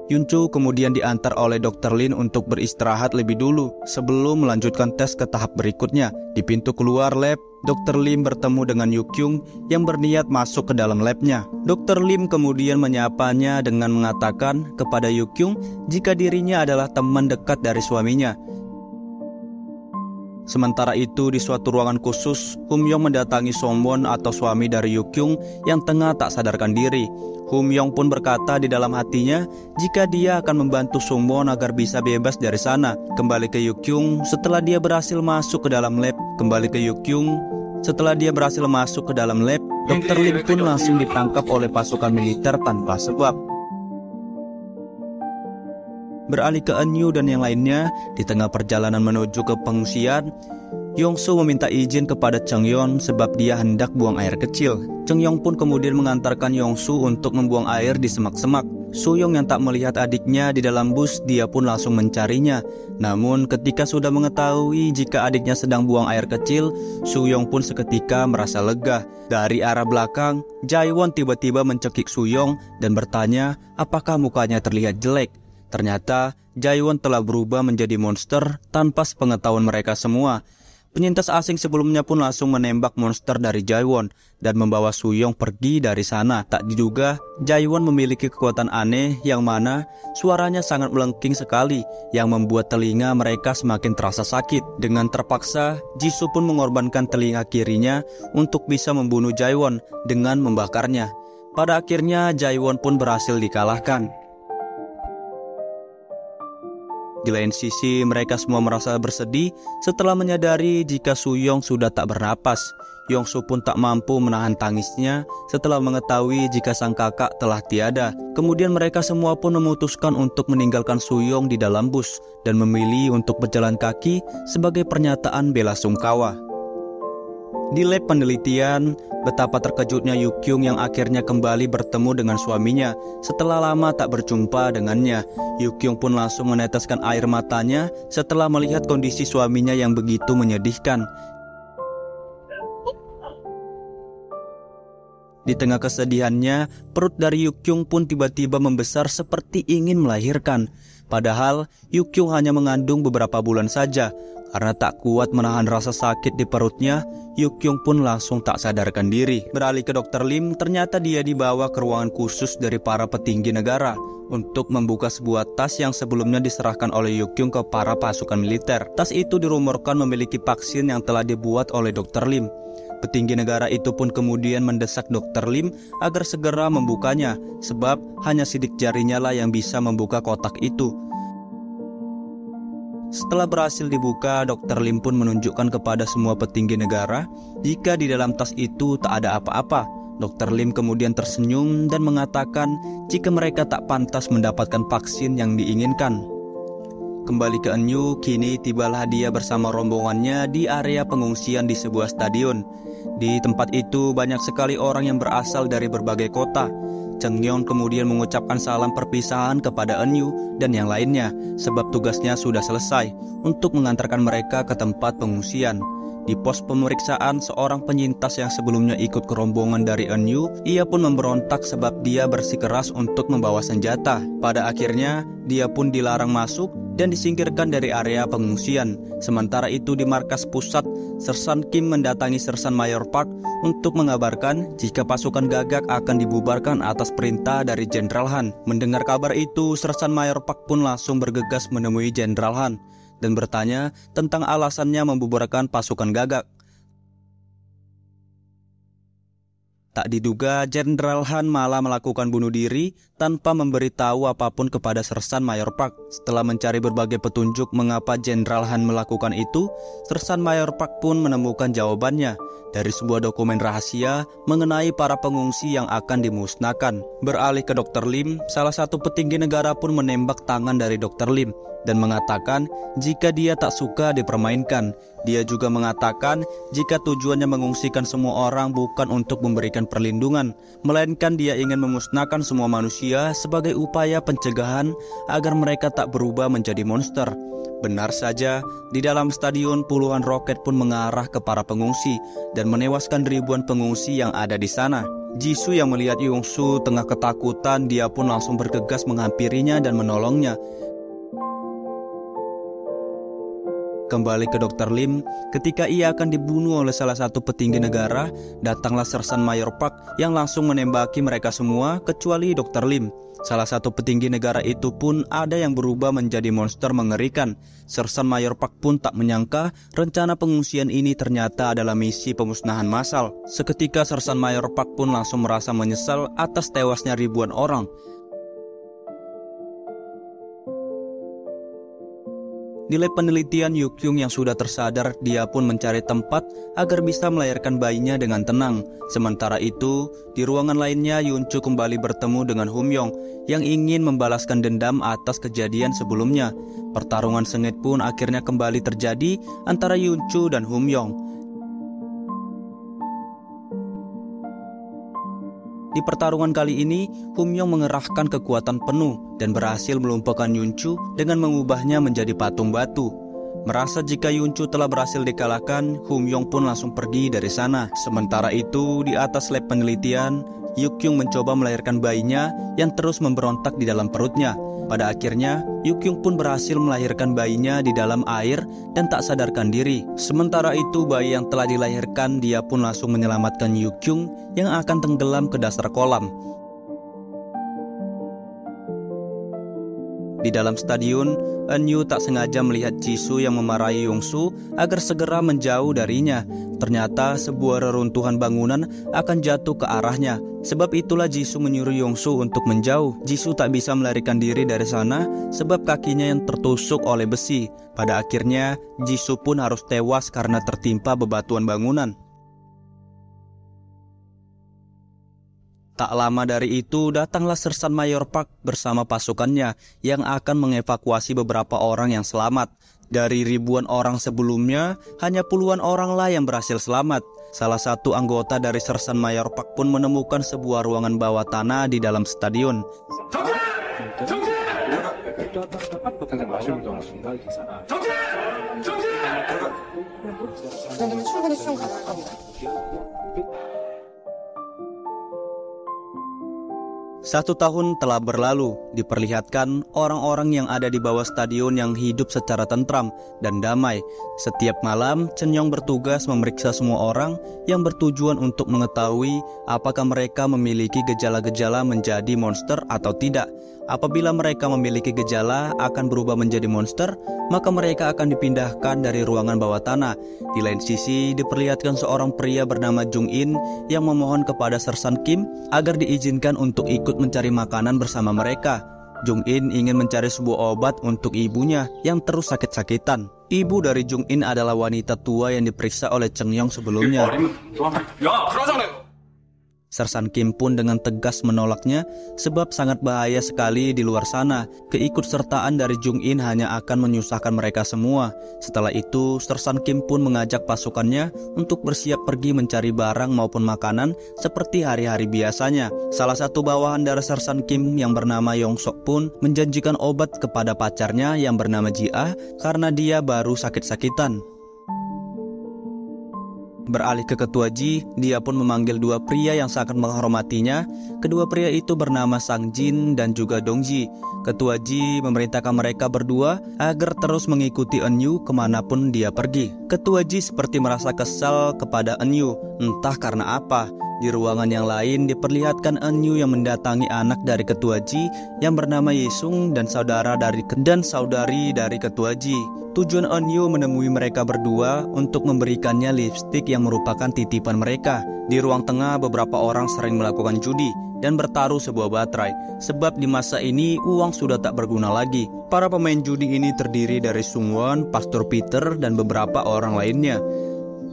Yuncu kemudian diantar oleh Dr. Lin untuk beristirahat lebih dulu sebelum melanjutkan tes ke tahap berikutnya. Di pintu keluar lab, Dr. Lim bertemu dengan Yukyung yang berniat masuk ke dalam labnya. Dr. Lim kemudian menyapanya dengan mengatakan kepada Yukyung jika dirinya adalah teman dekat dari suaminya. Sementara itu, di suatu ruangan khusus, Humyong mendatangi Songwon atau suami dari Yukyung yang tengah tak sadarkan diri. Humyong pun berkata di dalam hatinya jika dia akan membantu Songwon agar bisa bebas dari sana. Kembali ke Yukyung setelah dia berhasil masuk ke dalam lab. Dr. Lim pun langsung ditangkap oleh pasukan militer tanpa sebab. Beralih ke Eunyu dan yang lainnya, di tengah perjalanan menuju ke pengungsian, Yongsu meminta izin kepada Cheng Yon sebab dia hendak buang air kecil. Cheng Yong pun kemudian mengantarkan Yongsu untuk membuang air di semak-semak. Suyong yang tak melihat adiknya di dalam bus, dia pun langsung mencarinya. Namun ketika sudah mengetahui jika adiknya sedang buang air kecil, Suyong pun seketika merasa lega. Dari arah belakang, Jaewon tiba-tiba mencekik Suyong dan bertanya apakah mukanya terlihat jelek. Ternyata Jaewon telah berubah menjadi monster tanpa sepengetahuan mereka semua. Penyintas asing sebelumnya pun langsung menembak monster dari Jaewon dan membawa Suyong pergi dari sana. Tak diduga, Jaewon memiliki kekuatan aneh yang mana suaranya sangat melengking sekali yang membuat telinga mereka semakin terasa sakit. Dengan terpaksa, Jisoo pun mengorbankan telinga kirinya untuk bisa membunuh Jaewon dengan membakarnya. Pada akhirnya, Jaewon pun berhasil dikalahkan. Di lain sisi, mereka semua merasa bersedih setelah menyadari jika Suyong sudah tak bernapas. Yongsu pun tak mampu menahan tangisnya setelah mengetahui jika sang kakak telah tiada. Kemudian mereka semua pun memutuskan untuk meninggalkan Suyong di dalam bus dan memilih untuk berjalan kaki sebagai pernyataan bela sungkawa. Di lab penelitian, betapa terkejutnya Yukyung yang akhirnya kembali bertemu dengan suaminya setelah lama tak berjumpa dengannya. Yukyung pun langsung meneteskan air matanya setelah melihat kondisi suaminya yang begitu menyedihkan. Di tengah kesedihannya, perut dari Yukyung pun tiba-tiba membesar seperti ingin melahirkan. Padahal Yukyung hanya mengandung beberapa bulan saja. Karena tak kuat menahan rasa sakit di perutnya, Yukyung pun langsung tak sadarkan diri. Beralih ke Dr. Lim, ternyata dia dibawa ke ruangan khusus dari para petinggi negara untuk membuka sebuah tas yang sebelumnya diserahkan oleh Yukyung ke para pasukan militer. Tas itu dirumorkan memiliki vaksin yang telah dibuat oleh Dr. Lim. Petinggi negara itu pun kemudian mendesak Dr. Lim agar segera membukanya, sebab hanya sidik jarinya lah yang bisa membuka kotak itu. Setelah berhasil dibuka, Dr. Lim pun menunjukkan kepada semua petinggi negara jika di dalam tas itu tak ada apa-apa. Dr. Lim kemudian tersenyum dan mengatakan jika mereka tak pantas mendapatkan vaksin yang diinginkan. Kembali ke Eunyu, kini tibalah dia bersama rombongannya di area pengungsian di sebuah stadion. Di tempat itu banyak sekali orang yang berasal dari berbagai kota. Cheng Yong kemudian mengucapkan salam perpisahan kepada Eun-yu dan yang lainnya sebab tugasnya sudah selesai untuk mengantarkan mereka ke tempat pengungsian. Di pos pemeriksaan, seorang penyintas yang sebelumnya ikut ke rombongan dari Eun-yu, ia pun memberontak sebab dia bersikeras untuk membawa senjata. Pada akhirnya, dia pun dilarang masuk dan disingkirkan dari area pengungsian. Sementara itu di markas pusat, Sersan Kim mendatangi Sersan Mayor Park untuk mengabarkan jika pasukan Gagak akan dibubarkan atas perintah dari Jenderal Han. Mendengar kabar itu, Sersan Mayor Park pun langsung bergegas menemui Jenderal Han dan bertanya tentang alasannya membubarkan pasukan Gagak. Tak diduga, Jenderal Han malah melakukan bunuh diri tanpa memberitahu apapun kepada Sersan Mayor Park. Setelah mencari berbagai petunjuk mengapa Jenderal Han melakukan itu, Sersan Mayor Park pun menemukan jawabannya dari sebuah dokumen rahasia mengenai para pengungsi yang akan dimusnahkan. Beralih ke Dr. Lim, salah satu petinggi negara pun menembak tangan dari Dr. Lim dan mengatakan jika dia tak suka dipermainkan. Dia juga mengatakan jika tujuannya mengungsikan semua orang bukan untuk memberikan perlindungan, melainkan dia ingin memusnahkan semua manusia sebagai upaya pencegahan agar mereka tak berubah menjadi monster. Benar saja, di dalam stadion puluhan roket pun mengarah ke para pengungsi dan menewaskan ribuan pengungsi yang ada di sana. Jisoo yang melihat Yongsu tengah ketakutan, dia pun langsung bergegas menghampirinya dan menolongnya. Kembali ke Dr. Lim, ketika ia akan dibunuh oleh salah satu petinggi negara, datanglah Sersan Mayor Park yang langsung menembaki mereka semua kecuali Dr. Lim. Salah satu petinggi negara itu pun ada yang berubah menjadi monster mengerikan. Sersan Mayor Park pun tak menyangka rencana pengungsian ini ternyata adalah misi pemusnahan massal. Seketika Sersan Mayor Park pun langsung merasa menyesal atas tewasnya ribuan orang. Nilai penelitian Yukyung yang sudah tersadar, dia pun mencari tempat agar bisa melahirkan bayinya dengan tenang. Sementara itu, di ruangan lainnya Yunchu kembali bertemu dengan Humyong yang ingin membalaskan dendam atas kejadian sebelumnya. Pertarungan sengit pun akhirnya kembali terjadi antara Yunchu dan Humyong. Di pertarungan kali ini, Humyong mengerahkan kekuatan penuh dan berhasil melumpuhkan Yunchu dengan mengubahnya menjadi patung batu. Merasa jika Yunchu telah berhasil dikalahkan, Humyong pun langsung pergi dari sana. Sementara itu, di atas lab penelitian, Yukyung mencoba melahirkan bayinya yang terus memberontak di dalam perutnya. Pada akhirnya, Yukyung pun berhasil melahirkan bayinya di dalam air dan tak sadarkan diri. Sementara itu, bayi yang telah dilahirkan, dia pun langsung menyelamatkan Yukyung yang akan tenggelam ke dasar kolam. Di dalam stadion, Eun-yu tak sengaja melihat Jisoo yang memarahi Yongsu agar segera menjauh darinya. Ternyata sebuah reruntuhan bangunan akan jatuh ke arahnya. Sebab itulah Jisoo menyuruh Yongsu untuk menjauh. Jisoo tak bisa melarikan diri dari sana sebab kakinya yang tertusuk oleh besi. Pada akhirnya, Jisoo pun harus tewas karena tertimpa bebatuan bangunan. Tak lama dari itu, datanglah Sersan Mayor Park bersama pasukannya yang akan mengevakuasi beberapa orang yang selamat. Dari ribuan orang sebelumnya, hanya puluhan oranglah yang berhasil selamat. Salah satu anggota dari Sersan Mayor Park pun menemukan sebuah ruangan bawah tanah di dalam stadion. Satu tahun telah berlalu, diperlihatkan orang-orang yang ada di bawah stadion yang hidup secara tentram dan damai. Setiap malam, Chen Yong bertugas memeriksa semua orang yang bertujuan untuk mengetahui apakah mereka memiliki gejala-gejala menjadi monster atau tidak. Apabila mereka memiliki gejala akan berubah menjadi monster, maka mereka akan dipindahkan dari ruangan bawah tanah. Di lain sisi, diperlihatkan seorang pria bernama Jung In yang memohon kepada Sersan Kim agar diizinkan untuk ikut mencari makanan bersama mereka. Jung In ingin mencari sebuah obat untuk ibunya yang terus sakit-sakitan. Ibu dari Jung In adalah wanita tua yang diperiksa oleh Cheng Yong sebelumnya. Sersan Kim pun dengan tegas menolaknya sebab sangat bahaya sekali di luar sana. Keikutsertaan dari Jung In hanya akan menyusahkan mereka semua. Setelah itu, Sersan Kim pun mengajak pasukannya untuk bersiap pergi mencari barang maupun makanan seperti hari-hari biasanya. Salah satu bawahan dari Sersan Kim yang bernama Yong Sok pun menjanjikan obat kepada pacarnya yang bernama Ji Ah karena dia baru sakit-sakitan. Beralih ke Ketua Ji, dia pun memanggil dua pria yang sangat menghormatinya. Kedua pria itu bernama Sang Jin dan juga Dong Ji. Ketua Ji memerintahkan mereka berdua agar terus mengikuti Eunyu kemanapun dia pergi. Ketua Ji seperti merasa kesal kepada Eunyu, entah karena apa. Di ruangan yang lain diperlihatkan Eunyu yang mendatangi anak dari Ketua Ji yang bernama Yesung dan saudari dari Ketua Ji. Tujuan Eunyu menemui mereka berdua untuk memberikannya lipstik yang merupakan titipan mereka. Di ruang tengah beberapa orang sering melakukan judi dan bertaruh sebuah baterai. Sebab di masa ini uang sudah tak berguna lagi. Para pemain judi ini terdiri dari Sungwon, Pastor Peter, dan beberapa orang lainnya.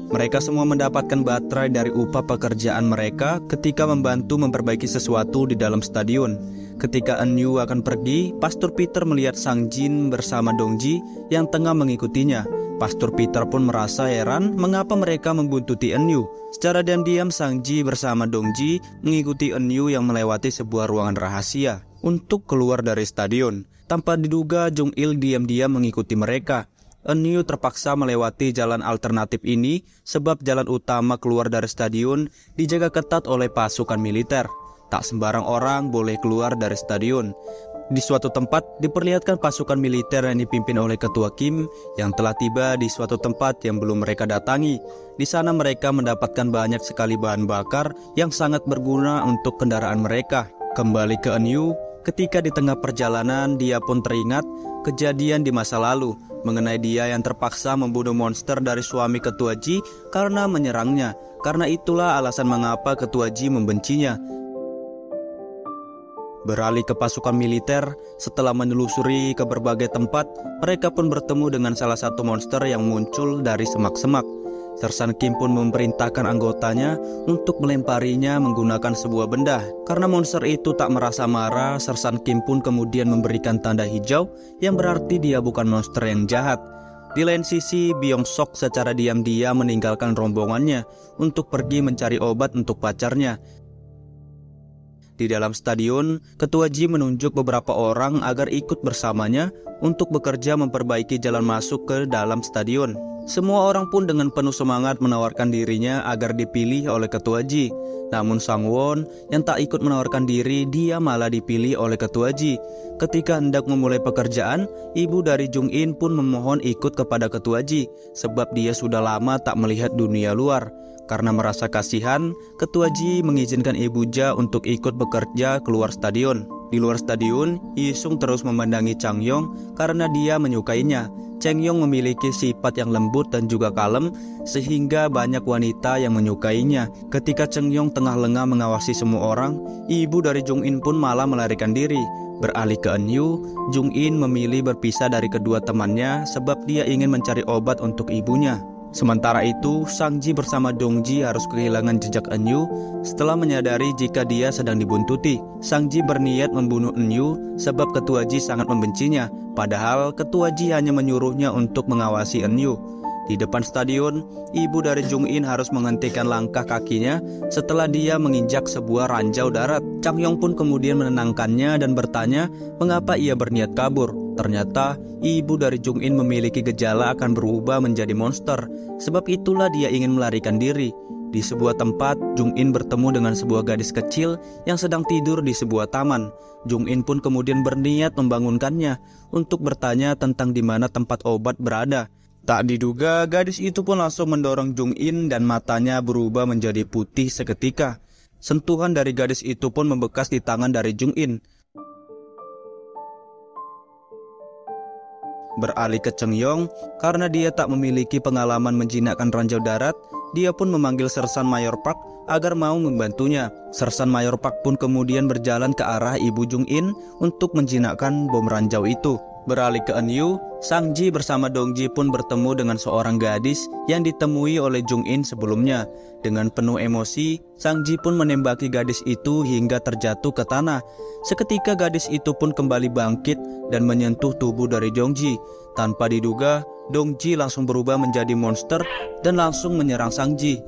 Mereka semua mendapatkan baterai dari upah pekerjaan mereka ketika membantu memperbaiki sesuatu di dalam stadion. Ketika Eunyu akan pergi, Pastor Peter melihat Sang Jin bersama Dong Ji yang tengah mengikutinya. Pastor Peter pun merasa heran mengapa mereka membuntuti Eunyu. Secara diam-diam Sang Ji bersama Dong Ji mengikuti Eunyu yang melewati sebuah ruangan rahasia untuk keluar dari stadion. Tanpa diduga, Jung Il diam-diam mengikuti mereka. Eunyu terpaksa melewati jalan alternatif ini sebab jalan utama keluar dari stadion dijaga ketat oleh pasukan militer. Tak sembarang orang boleh keluar dari stadion. Di suatu tempat diperlihatkan pasukan militer yang dipimpin oleh Ketua Kim yang telah tiba di suatu tempat yang belum mereka datangi. Di sana mereka mendapatkan banyak sekali bahan bakar yang sangat berguna untuk kendaraan mereka. Kembali ke Eunyu, ketika di tengah perjalanan dia pun teringat kejadian di masa lalu mengenai dia yang terpaksa membunuh monster dari suami Ketua Ji karena menyerangnya. Karena itulah alasan mengapa Ketua Ji membencinya. Beralih ke pasukan militer, setelah menelusuri ke berbagai tempat, mereka pun bertemu dengan salah satu monster yang muncul dari semak-semak. Sersan Kim pun memerintahkan anggotanya untuk melemparinya menggunakan sebuah benda. Karena monster itu tak merasa marah, Sersan Kim pun kemudian memberikan tanda hijau yang berarti dia bukan monster yang jahat. Di lain sisi, Byung Sok secara diam-diam meninggalkan rombongannya untuk pergi mencari obat untuk pacarnya. Di dalam stadion, Ketua Ji menunjuk beberapa orang agar ikut bersamanya untuk bekerja memperbaiki jalan masuk ke dalam stadion. Semua orang pun dengan penuh semangat menawarkan dirinya agar dipilih oleh Ketua Ji. Namun Sangwon yang tak ikut menawarkan diri, dia malah dipilih oleh Ketua Ji. Ketika hendak memulai pekerjaan, ibu dari Jung In pun memohon ikut kepada Ketua Ji sebab dia sudah lama tak melihat dunia luar. Karena merasa kasihan, Ketua Ji mengizinkan Ibu Ja untuk ikut bekerja keluar stadion. Di luar stadion, Yisung terus memandangi Chang Yong karena dia menyukainya. Chang Yong memiliki sifat yang lembut dan juga kalem sehingga banyak wanita yang menyukainya. Ketika Chang Yong tengah lengah mengawasi semua orang, ibu dari Jung In pun malah melarikan diri. Beralih ke Eunyu, Jung In memilih berpisah dari kedua temannya sebab dia ingin mencari obat untuk ibunya. Sementara itu, Sang Ji bersama Dong Ji harus kehilangan jejak Eunyu setelah menyadari jika dia sedang dibuntuti. Sang Ji berniat membunuh Eunyu sebab Ketua Ji sangat membencinya, padahal Ketua Ji hanya menyuruhnya untuk mengawasi Eunyu. Di depan stadion, ibu dari Jung In harus menghentikan langkah kakinya setelah dia menginjak sebuah ranjau darat. Chang Yong pun kemudian menenangkannya dan bertanya mengapa ia berniat kabur. Ternyata ibu dari Jung In memiliki gejala akan berubah menjadi monster. Sebab itulah dia ingin melarikan diri. Di sebuah tempat, Jung In bertemu dengan sebuah gadis kecil yang sedang tidur di sebuah taman. Jung In pun kemudian berniat membangunkannya untuk bertanya tentang di mana tempat obat berada. Tak diduga, gadis itu pun langsung mendorong Jung In dan matanya berubah menjadi putih seketika. Sentuhan dari gadis itu pun membekas di tangan dari Jung In. Beralih ke Cheng Yong, karena dia tak memiliki pengalaman menjinakkan ranjau darat, dia pun memanggil Sersan Mayor Park agar mau membantunya. Sersan Mayor Park pun kemudian berjalan ke arah ibu Jung In untuk menjinakkan bom ranjau itu. Beralih ke Eunyu, Sang Ji bersama Dong Ji pun bertemu dengan seorang gadis yang ditemui oleh Jung In sebelumnya. Dengan penuh emosi, Sang Ji pun menembaki gadis itu hingga terjatuh ke tanah. Seketika gadis itu pun kembali bangkit dan menyentuh tubuh dari Dong Ji. Tanpa diduga, Dong Ji langsung berubah menjadi monster dan langsung menyerang Sang Ji.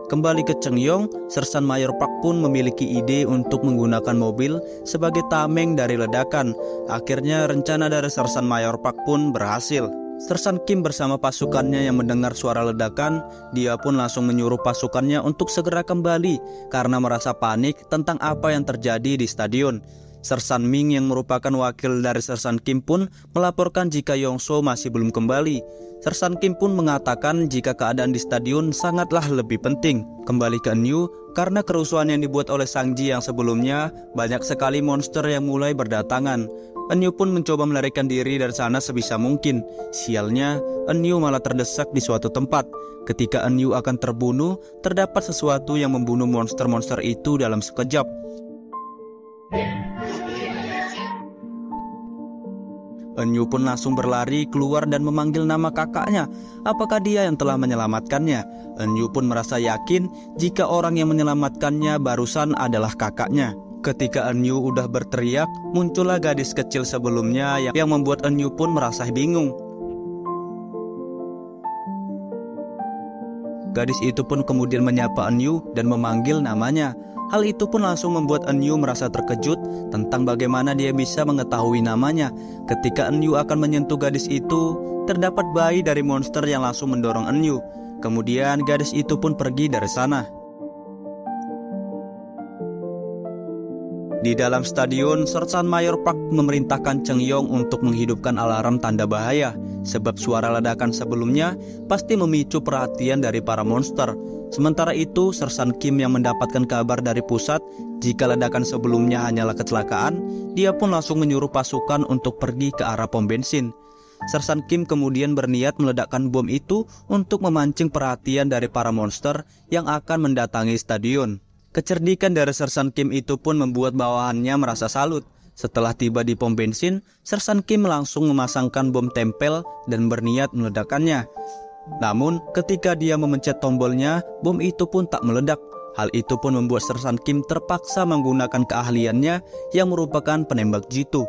Kembali ke Cheongyong, Sersan Mayor Park pun memiliki ide untuk menggunakan mobil sebagai tameng dari ledakan. Akhirnya rencana dari Sersan Mayor Park pun berhasil. Sersan Kim bersama pasukannya yang mendengar suara ledakan, dia pun langsung menyuruh pasukannya untuk segera kembali karena merasa panik tentang apa yang terjadi di stadion. Sersan Ming yang merupakan wakil dari Sersan Kim pun melaporkan jika Yongso masih belum kembali. Sersan Kim pun mengatakan jika keadaan di stadion sangatlah lebih penting. Kembali ke Eunyu, karena kerusuhan yang dibuat oleh Sang Ji yang sebelumnya, banyak sekali monster yang mulai berdatangan. Eunyu pun mencoba melarikan diri dari sana sebisa mungkin. Sialnya, Eunyu malah terdesak di suatu tempat. Ketika Eunyu akan terbunuh, terdapat sesuatu yang membunuh monster-monster itu dalam sekejap. Eunyu pun langsung berlari keluar dan memanggil nama kakaknya. Apakah dia yang telah menyelamatkannya? Eunyu pun merasa yakin jika orang yang menyelamatkannya barusan adalah kakaknya. Ketika Eunyu udah berteriak, muncullah gadis kecil sebelumnya yang membuat Eunyu pun merasa bingung. Gadis itu pun kemudian menyapa Eunyu dan memanggil namanya. Hal itu pun langsung membuat Eunyu merasa terkejut tentang bagaimana dia bisa mengetahui namanya. Ketika Eunyu akan menyentuh gadis itu, terdapat bayi dari monster yang langsung mendorong Eunyu. Kemudian gadis itu pun pergi dari sana. Di dalam stadion, Sersan Mayor Park memerintahkan Cheongyong untuk menghidupkan alarm tanda bahaya, sebab suara ledakan sebelumnya pasti memicu perhatian dari para monster. Sementara itu, Sersan Kim yang mendapatkan kabar dari pusat jika ledakan sebelumnya hanyalah kecelakaan, dia pun langsung menyuruh pasukan untuk pergi ke arah pom bensin. Sersan Kim kemudian berniat meledakkan bom itu untuk memancing perhatian dari para monster yang akan mendatangi stadion. Kecerdikan dari Sersan Kim itu pun membuat bawahannya merasa salut. Setelah tiba di pom bensin, Sersan Kim langsung memasangkan bom tempel dan berniat meledakkannya. Namun, ketika dia memencet tombolnya, bom itu pun tak meledak. Hal itu pun membuat Sersan Kim terpaksa menggunakan keahliannya yang merupakan penembak jitu.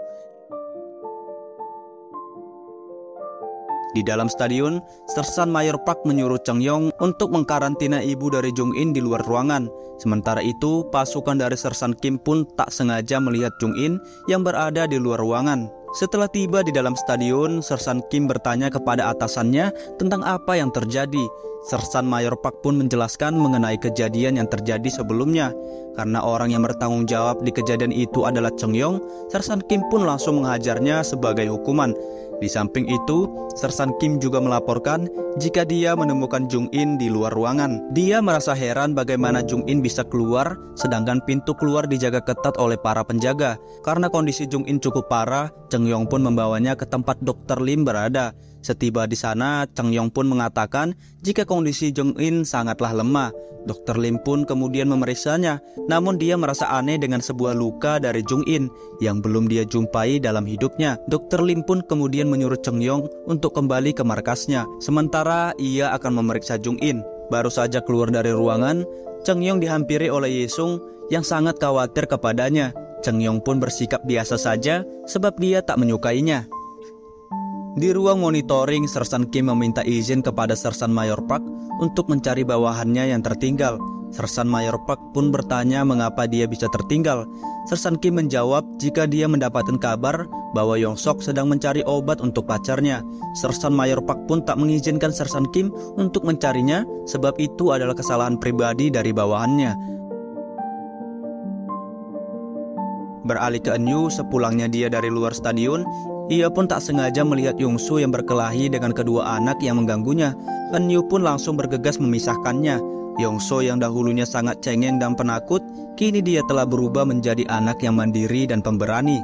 Di dalam stadion, Sersan Mayor Park menyuruh Cheongyong untuk mengkarantina ibu dari Jung In di luar ruangan. Sementara itu, pasukan dari Sersan Kim pun tak sengaja melihat Jung In yang berada di luar ruangan. Setelah tiba di dalam stadion, Sersan Kim bertanya kepada atasannya tentang apa yang terjadi. Sersan Mayor Park pun menjelaskan mengenai kejadian yang terjadi sebelumnya. Karena orang yang bertanggung jawab di kejadian itu adalah Cheongyong, Sersan Kim pun langsung menghajarnya sebagai hukuman. Di samping itu, Sersan Kim juga melaporkan jika dia menemukan Jung In di luar ruangan. Dia merasa heran bagaimana Jung In bisa keluar, sedangkan pintu keluar dijaga ketat oleh para penjaga. Karena kondisi Jung In cukup parah, Cheongyong pun membawanya ke tempat Dr. Lim berada. Setiba di sana, Cheongyong pun mengatakan jika kondisi Jung In sangatlah lemah. Dr. Lim pun kemudian memeriksanya, namun dia merasa aneh dengan sebuah luka dari Jung In yang belum dia jumpai dalam hidupnya. Dr. Lim pun kemudian menyuruh Cheongyong untuk kembali ke markasnya, sementara ia akan memeriksa Jung In. Baru saja keluar dari ruangan, Cheongyong dihampiri oleh Yesung yang sangat khawatir kepadanya. Cheongyong pun bersikap biasa saja sebab dia tak menyukainya. Di ruang monitoring, Sersan Kim meminta izin kepada Sersan Mayor Park untuk mencari bawahannya yang tertinggal. Sersan Mayor Park pun bertanya mengapa dia bisa tertinggal. Sersan Kim menjawab jika dia mendapatkan kabar bahwa Yongsok sedang mencari obat untuk pacarnya. Sersan Mayor Park pun tak mengizinkan Sersan Kim untuk mencarinya sebab itu adalah kesalahan pribadi dari bawahannya. Beralih ke Eunyu, sepulangnya dia dari luar stadion, ia pun tak sengaja melihat Yongsu yang berkelahi dengan kedua anak yang mengganggunya. Eunyu pun langsung bergegas memisahkannya. Yongso yang dahulunya sangat cengeng dan penakut, kini dia telah berubah menjadi anak yang mandiri dan pemberani.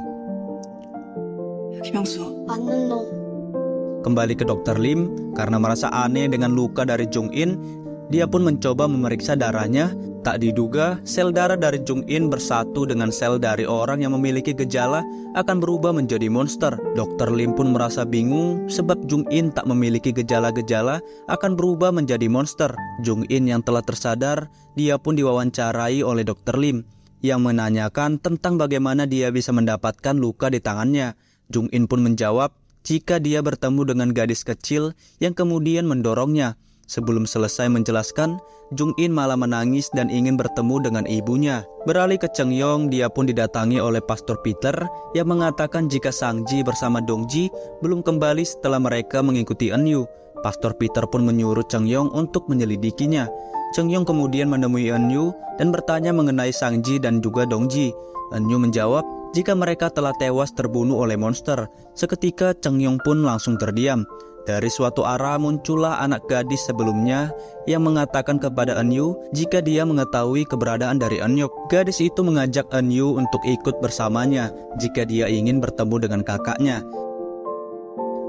Kembali ke Dr. Lim, karena merasa aneh dengan luka dari Jung In, Dia pun mencoba memeriksa darahnya. Tak diduga, sel darah dari Jung In bersatu dengan sel dari orang yang memiliki gejala akan berubah menjadi monster. Dr. Lim pun merasa bingung sebab Jung In tak memiliki gejala-gejala akan berubah menjadi monster. Jung In yang telah tersadar, dia pun diwawancarai oleh Dr. Lim yang menanyakan tentang bagaimana dia bisa mendapatkan luka di tangannya. Jung In pun menjawab jika dia bertemu dengan gadis kecil yang kemudian mendorongnya. Sebelum selesai menjelaskan, Jung In malah menangis dan ingin bertemu dengan ibunya. Beralih ke Cheng Yong, dia pun didatangi oleh Pastor Peter yang mengatakan jika Sang Ji bersama Dong Ji belum kembali setelah mereka mengikuti Eun Yu. Pastor Peter pun menyuruh Cheng Yong untuk menyelidikinya. Cheng Yong kemudian menemui Eun Yu dan bertanya mengenai Sang Ji dan juga Dong Ji. Eun Yu menjawab jika mereka telah tewas terbunuh oleh monster. Seketika Cheng Yong pun langsung terdiam. Dari suatu arah muncullah anak gadis sebelumnya yang mengatakan kepada Eun Yu jika dia mengetahui keberadaan dari Eun Yok. Gadis itu mengajak Eun Yu untuk ikut bersamanya jika dia ingin bertemu dengan kakaknya.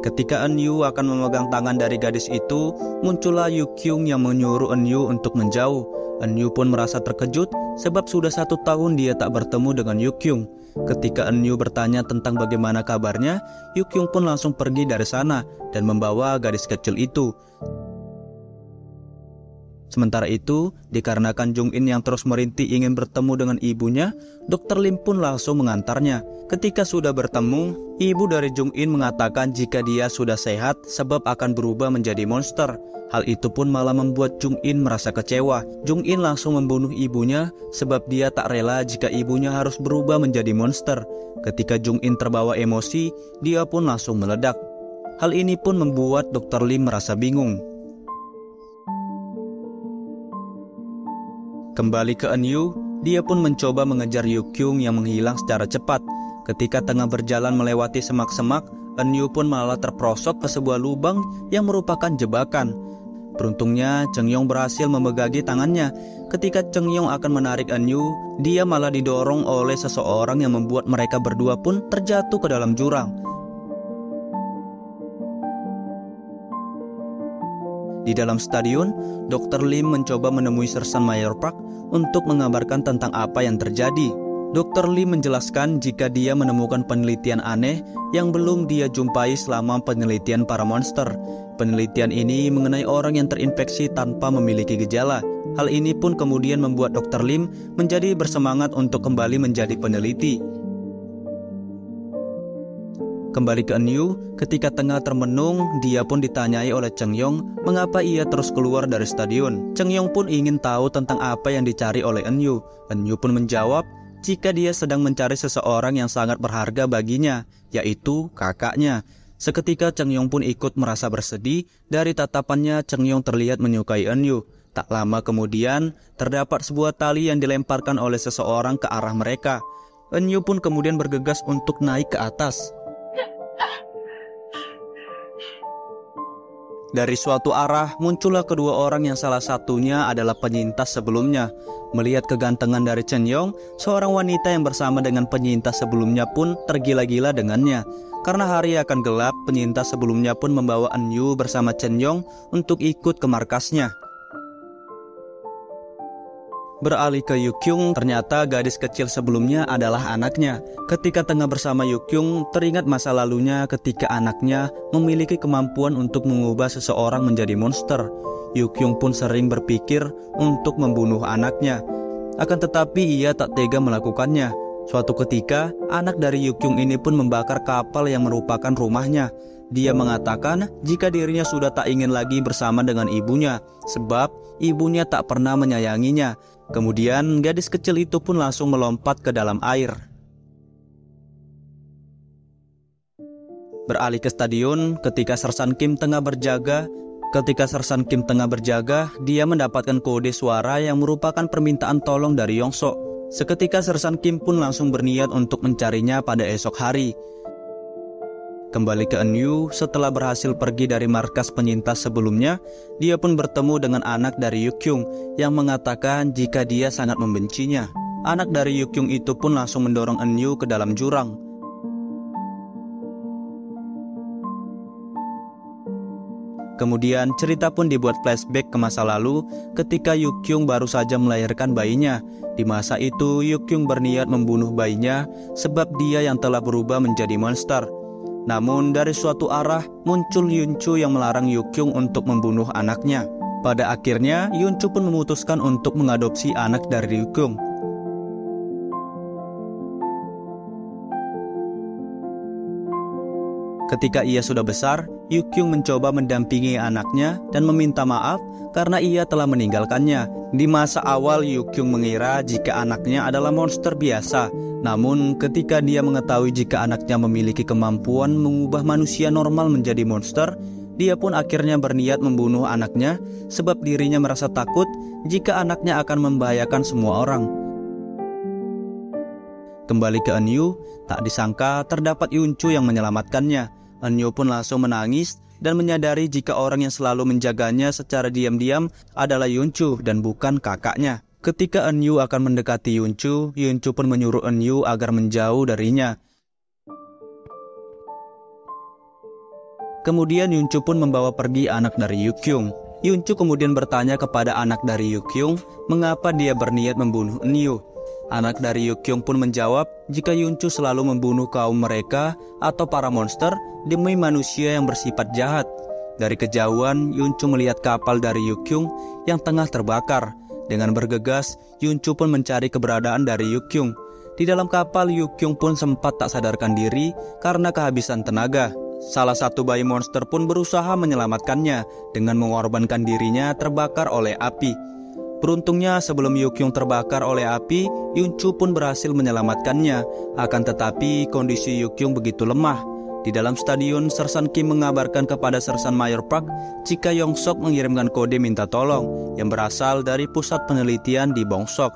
Ketika Eun Yu akan memegang tangan dari gadis itu, muncullah Yu Kyung yang menyuruh Eun Yu untuk menjauh. Eun Yu pun merasa terkejut sebab sudah 1 tahun dia tak bertemu dengan Yu Kyung. Ketika Eun Yu bertanya tentang bagaimana kabarnya, Yu Kyung pun langsung pergi dari sana dan membawa gadis kecil itu. Sementara itu, dikarenakan Jung In yang terus merintih ingin bertemu dengan ibunya, Dr. Lim pun langsung mengantarnya. Ketika sudah bertemu, ibu dari Jung In mengatakan jika dia sudah sehat sebab akan berubah menjadi monster. Hal itu pun malah membuat Jung In merasa kecewa. Jung In langsung membunuh ibunya sebab dia tak rela jika ibunya harus berubah menjadi monster. Ketika Jung In terbawa emosi, dia pun langsung meledak. Hal ini pun membuat Dr. Lim merasa bingung. Kembali ke Eun Yu, dia pun mencoba mengejar Yu Kyung yang menghilang secara cepat. Ketika tengah berjalan melewati semak-semak, Eun Yu pun malah terperosok ke sebuah lubang yang merupakan jebakan. Beruntungnya, Cheng Yong berhasil memegagi tangannya. Ketika Cheng Yong akan menarik Eun Yu, dia malah didorong oleh seseorang yang membuat mereka berdua pun terjatuh ke dalam jurang. Di dalam stadion, Dr. Lim mencoba menemui Sersan Mayor Park untuk mengabarkan tentang apa yang terjadi. Dr. Lim menjelaskan jika dia menemukan penelitian aneh yang belum dia jumpai selama penelitian para monster. Penelitian ini mengenai orang yang terinfeksi tanpa memiliki gejala. Hal ini pun kemudian membuat Dr. Lim menjadi bersemangat untuk kembali menjadi peneliti. Kembali ke Eun Yu, ketika tengah termenung, dia pun ditanyai oleh Cheng Yong mengapa ia terus keluar dari stadion. Cheng Yong pun ingin tahu tentang apa yang dicari oleh Eun Yu. Eun Yu pun menjawab jika dia sedang mencari seseorang yang sangat berharga baginya, yaitu kakaknya. Seketika Cheng Yong pun ikut merasa bersedih. Dari tatapannya, Cheng Yong terlihat menyukai Eun Yu. Tak lama kemudian, terdapat sebuah tali yang dilemparkan oleh seseorang ke arah mereka. Eun Yu pun kemudian bergegas untuk naik ke atas. Dari suatu arah, muncullah kedua orang yang salah satunya adalah penyintas sebelumnya. Melihat kegantengan dari Cheng Yong, seorang wanita yang bersama dengan penyintas sebelumnya pun tergila-gila dengannya. Karena hari akan gelap, penyintas sebelumnya pun membawa Eun Yu bersama Cheng Yong untuk ikut ke markasnya. Beralih ke Yu Kyung, ternyata gadis kecil sebelumnya adalah anaknya. Ketika tengah bersama Yu Kyung, teringat masa lalunya ketika anaknya memiliki kemampuan untuk mengubah seseorang menjadi monster. Yu Kyung pun sering berpikir untuk membunuh anaknya. Akan tetapi ia tak tega melakukannya. Suatu ketika, anak dari Yu Kyung ini pun membakar kapal yang merupakan rumahnya. Dia mengatakan jika dirinya sudah tak ingin lagi bersama dengan ibunya, sebab ibunya tak pernah menyayanginya. Kemudian gadis kecil itu pun langsung melompat ke dalam air. Beralih ke stadion, ketika Sersan Kim tengah berjaga, dia mendapatkan kode suara yang merupakan permintaan tolong dari Yongso. Seketika Sersan Kim pun langsung berniat untuk mencarinya pada esok hari. Kembali ke Eun Yu, setelah berhasil pergi dari markas penyintas sebelumnya, dia pun bertemu dengan anak dari Yu Kyung yang mengatakan jika dia sangat membencinya. Anak dari Yu Kyung itu pun langsung mendorong Eun Yu ke dalam jurang. Kemudian cerita pun dibuat flashback ke masa lalu ketika Yukyung baru saja melahirkan bayinya. Di masa itu Yukyung berniat membunuh bayinya sebab dia yang telah berubah menjadi monster. Namun dari suatu arah muncul Yunchu yang melarang Yukyung untuk membunuh anaknya. Pada akhirnya Yunchu pun memutuskan untuk mengadopsi anak dari Yukyung. Ketika ia sudah besar, Yukyung mencoba mendampingi anaknya dan meminta maaf karena ia telah meninggalkannya. Di masa awal Yukyung mengira jika anaknya adalah monster biasa. Namun ketika dia mengetahui jika anaknya memiliki kemampuan mengubah manusia normal menjadi monster, dia pun akhirnya berniat membunuh anaknya sebab dirinya merasa takut jika anaknya akan membahayakan semua orang. Kembali ke Eunyu, tak disangka terdapat Yunchu yang menyelamatkannya. Eunyu pun langsung menangis dan menyadari jika orang yang selalu menjaganya secara diam-diam adalah Yunchu dan bukan kakaknya. Ketika Eunyu akan mendekati Yunchu, Yunchu pun menyuruh Eunyu agar menjauh darinya. Kemudian Yunchu pun membawa pergi anak dari Yukyung. Yunchu kemudian bertanya kepada anak dari Yukyung mengapa dia berniat membunuh Eunyu. Anak dari Yukyung pun menjawab jika Yunchu selalu membunuh kaum mereka atau para monster demi manusia yang bersifat jahat. Dari kejauhan, Yunchu melihat kapal dari Yukyung yang tengah terbakar. Dengan bergegas, Yunchu pun mencari keberadaan dari Yukyung. Di dalam kapal, Yukyung pun sempat tak sadarkan diri karena kehabisan tenaga. Salah satu bayi monster pun berusaha menyelamatkannya dengan mengorbankan dirinya terbakar oleh api. Beruntungnya sebelum Yukyung terbakar oleh api, Yunchu pun berhasil menyelamatkannya. Akan tetapi kondisi Yukyung begitu lemah. Di dalam stadion, Sersan Kim mengabarkan kepada Sersan Mayor Park jika Yongsok mengirimkan kode minta tolong yang berasal dari pusat penelitian di Bongsok.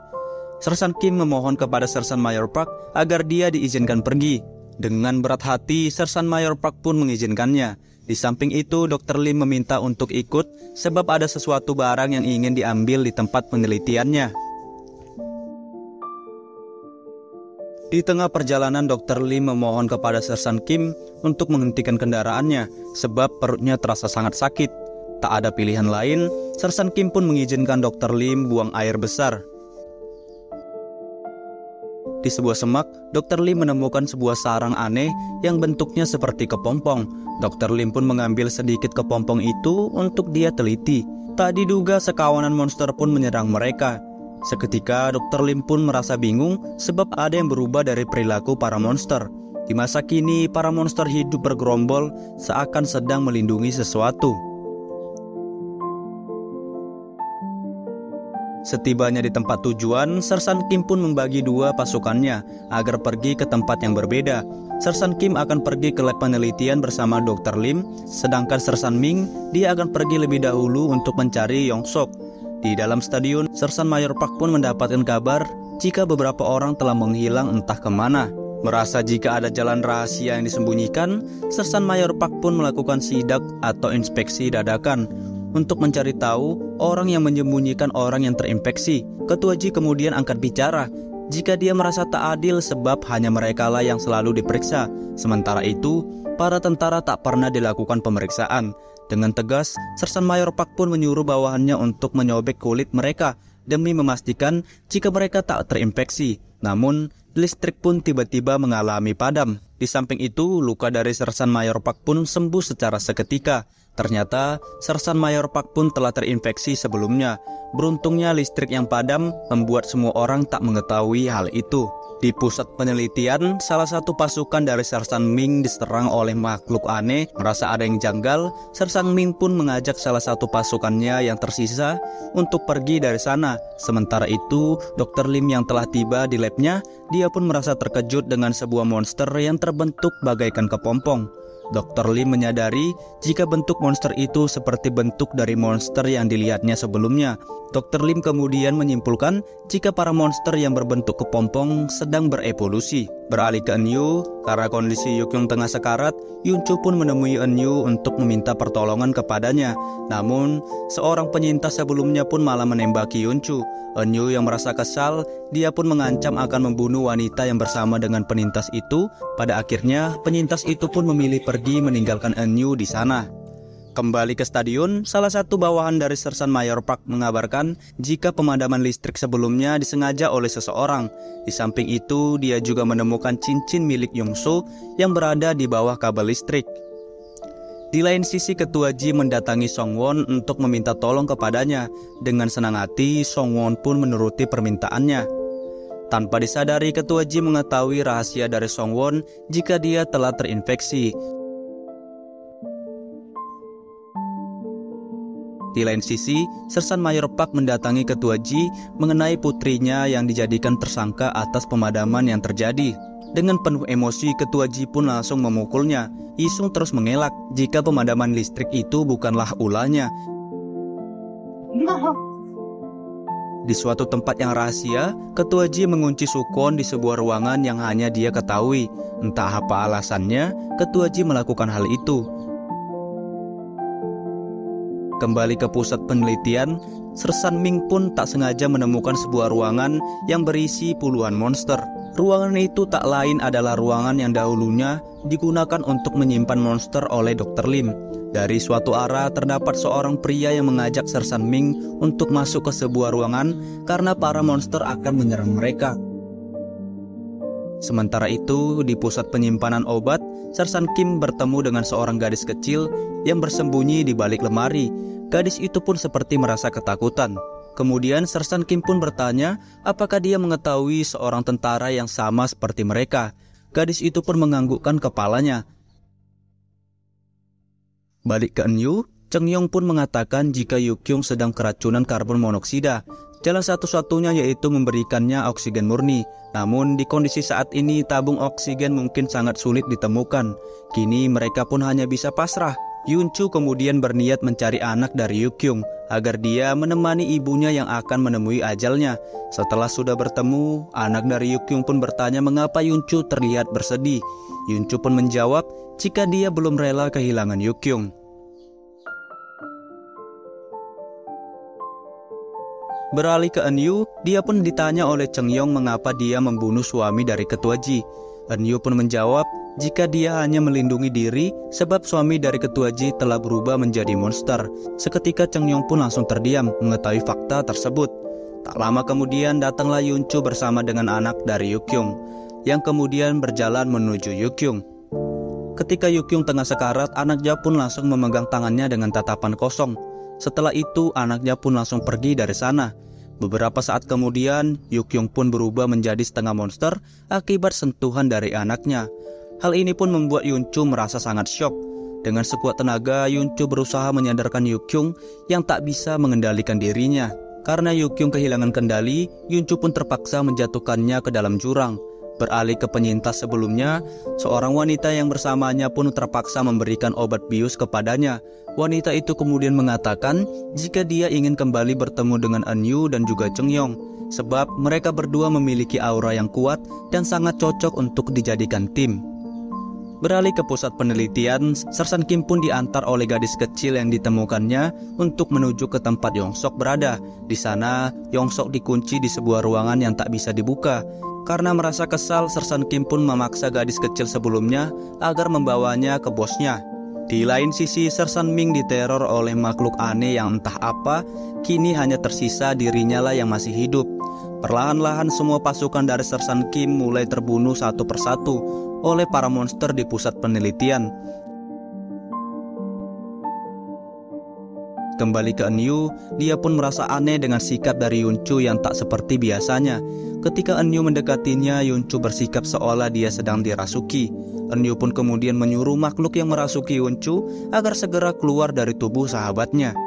Sersan Kim memohon kepada Sersan Mayor Park agar dia diizinkan pergi. Dengan berat hati, Sersan Mayor Park pun mengizinkannya. Di samping itu, Dr. Lim meminta untuk ikut sebab ada sesuatu barang yang ingin diambil di tempat penelitiannya. Di tengah perjalanan, Dr. Lim memohon kepada Sersan Kim untuk menghentikan kendaraannya sebab perutnya terasa sangat sakit. Tak ada pilihan lain, Sersan Kim pun mengizinkan Dr. Lim buang air besar. Di sebuah semak, Dr. Lim menemukan sebuah sarang aneh yang bentuknya seperti kepompong. Dr. Lim pun mengambil sedikit kepompong itu untuk dia teliti. Tak diduga sekawanan monster pun menyerang mereka. Seketika Dr. Lim pun merasa bingung sebab ada yang berubah dari perilaku para monster. Di masa kini, para monster hidup bergerombol seakan sedang melindungi sesuatu. Setibanya di tempat tujuan, Sersan Kim pun membagi dua pasukannya agar pergi ke tempat yang berbeda. Sersan Kim akan pergi ke lab penelitian bersama Dr. Lim, sedangkan Sersan Ming dia akan pergi lebih dahulu untuk mencari Yongsok. Di dalam stadion, Sersan Mayor Park pun mendapatkan kabar jika beberapa orang telah menghilang entah kemana. Merasa jika ada jalan rahasia yang disembunyikan, Sersan Mayor Park pun melakukan sidak atau inspeksi dadakan untuk mencari tahu orang yang menyembunyikan orang yang terinfeksi. Ketua Ji kemudian angkat bicara jika dia merasa tak adil sebab hanya merekalah yang selalu diperiksa. Sementara itu, para tentara tak pernah dilakukan pemeriksaan. Dengan tegas, Sersan Mayor Park pun menyuruh bawahannya untuk menyobek kulit mereka demi memastikan jika mereka tak terinfeksi. Namun, listrik pun tiba-tiba mengalami padam. Di samping itu, luka dari Sersan Mayor Park pun sembuh secara seketika. Ternyata, Sersan Mayor Park pun telah terinfeksi sebelumnya. Beruntungnya listrik yang padam membuat semua orang tak mengetahui hal itu. Di pusat penelitian, salah satu pasukan dari Sersan Ming diserang oleh makhluk aneh. Merasa ada yang janggal, Sersan Ming pun mengajak salah satu pasukannya yang tersisa untuk pergi dari sana. Sementara itu, Dr. Lim yang telah tiba di labnya, dia pun merasa terkejut dengan sebuah monster yang terbentuk bagaikan kepompong. Dr. Lim menyadari jika bentuk monster itu seperti bentuk dari monster yang dilihatnya sebelumnya. Dr. Lim kemudian menyimpulkan jika para monster yang berbentuk kepompong sedang berevolusi. Beralih ke Eunyu, karena kondisi Yukyung tengah sekarat, Yunchu pun menemui Eunyu untuk meminta pertolongan kepadanya. Namun, seorang penyintas sebelumnya pun malah menembaki Yunchu. Eunyu yang merasa kesal, dia pun mengancam akan membunuh wanita yang bersama dengan penyintas itu. Pada akhirnya, penyintas itu pun memilih pergi meninggalkan Eunyu di sana. Kembali ke stadion, salah satu bawahan dari Sersan Mayor Park mengabarkan jika pemadaman listrik sebelumnya disengaja oleh seseorang. Di samping itu, dia juga menemukan cincin milik Yong-soo yang berada di bawah kabel listrik. Di lain sisi, Ketua Ji mendatangi Song-won untuk meminta tolong kepadanya. Dengan senang hati, Song-won pun menuruti permintaannya. Tanpa disadari, Ketua Ji mengetahui rahasia dari Song-won jika dia telah terinfeksi. Di lain sisi, Sersan Mayor Park mendatangi Ketua Ji mengenai putrinya yang dijadikan tersangka atas pemadaman yang terjadi. Dengan penuh emosi, Ketua Ji pun langsung memukulnya. Isung terus mengelak jika pemadaman listrik itu bukanlah ulahnya. Di suatu tempat yang rahasia, Ketua Ji mengunci Sukwon di sebuah ruangan yang hanya dia ketahui. Entah apa alasannya, Ketua Ji melakukan hal itu. Kembali ke pusat penelitian, Sersan Ming pun tak sengaja menemukan sebuah ruangan yang berisi puluhan monster. Ruangan itu tak lain adalah ruangan yang dahulunya digunakan untuk menyimpan monster oleh Dr. Lim. Dari suatu arah terdapat seorang pria yang mengajak Sersan Ming untuk masuk ke sebuah ruangan karena para monster akan menyerang mereka. Sementara itu, di pusat penyimpanan obat, Sersan Kim bertemu dengan seorang gadis kecil yang bersembunyi di balik lemari. Gadis itu pun seperti merasa ketakutan. Kemudian Sersan Kim pun bertanya apakah dia mengetahui seorang tentara yang sama seperti mereka. Gadis itu pun menganggukkan kepalanya. Balik ke Eunyu, Cheng Yong pun mengatakan jika Yukyung sedang keracunan karbon monoksida. Jalan satu-satunya yaitu memberikannya oksigen murni. Namun di kondisi saat ini tabung oksigen mungkin sangat sulit ditemukan. Kini mereka pun hanya bisa pasrah. Yunchu kemudian berniat mencari anak dari Yukyung agar dia menemani ibunya yang akan menemui ajalnya. Setelah sudah bertemu, anak dari Yukyung pun bertanya mengapa Yunchu terlihat bersedih. Yunchu pun menjawab jika dia belum rela kehilangan Yukyung. Beralih ke Eunyu, dia pun ditanya oleh Cheng Yong mengapa dia membunuh suami dari Ketua Ji. Eunyu pun menjawab jika dia hanya melindungi diri sebab suami dari Ketua Ji telah berubah menjadi monster. Seketika Cheng Yong pun langsung terdiam mengetahui fakta tersebut. Tak lama kemudian datanglah Yunchu bersama dengan anak dari Yukyung yang kemudian berjalan menuju Yukyung. Ketika Yukyung tengah sekarat, anaknya pun langsung memegang tangannya dengan tatapan kosong. Setelah itu anaknya pun langsung pergi dari sana. Beberapa saat kemudian Yukyung pun berubah menjadi setengah monster akibat sentuhan dari anaknya. Hal ini pun membuat Yunchu merasa sangat syok. Dengan sekuat tenaga Yunchu berusaha menyadarkan Yukyung yang tak bisa mengendalikan dirinya. Karena Yukyung kehilangan kendali, Yunchu pun terpaksa menjatuhkannya ke dalam jurang. Beralih ke penyintas sebelumnya, seorang wanita yang bersamanya pun terpaksa memberikan obat bius kepadanya. Wanita itu kemudian mengatakan jika dia ingin kembali bertemu dengan Eunyu dan juga Cheng Yong, sebab mereka berdua memiliki aura yang kuat dan sangat cocok untuk dijadikan tim. Beralih ke pusat penelitian, Sersan Kim pun diantar oleh gadis kecil yang ditemukannya untuk menuju ke tempat Yongsok berada. Di sana, Yongsok dikunci di sebuah ruangan yang tak bisa dibuka. Karena merasa kesal, Sersan Kim pun memaksa gadis kecil sebelumnya agar membawanya ke bosnya. Di lain sisi, Sersan Ming diteror oleh makhluk aneh yang entah apa, kini hanya tersisa dirinya lah yang masih hidup. Perlahan-lahan semua pasukan dari Sersan Kim mulai terbunuh satu persatu oleh para monster di pusat penelitian. Kembali ke Eunyu, dia pun merasa aneh dengan sikap dari Yunchu yang tak seperti biasanya. Ketika Eunyu mendekatinya, Yunchu bersikap seolah dia sedang dirasuki. Eunyu pun kemudian menyuruh makhluk yang merasuki Yunchu agar segera keluar dari tubuh sahabatnya.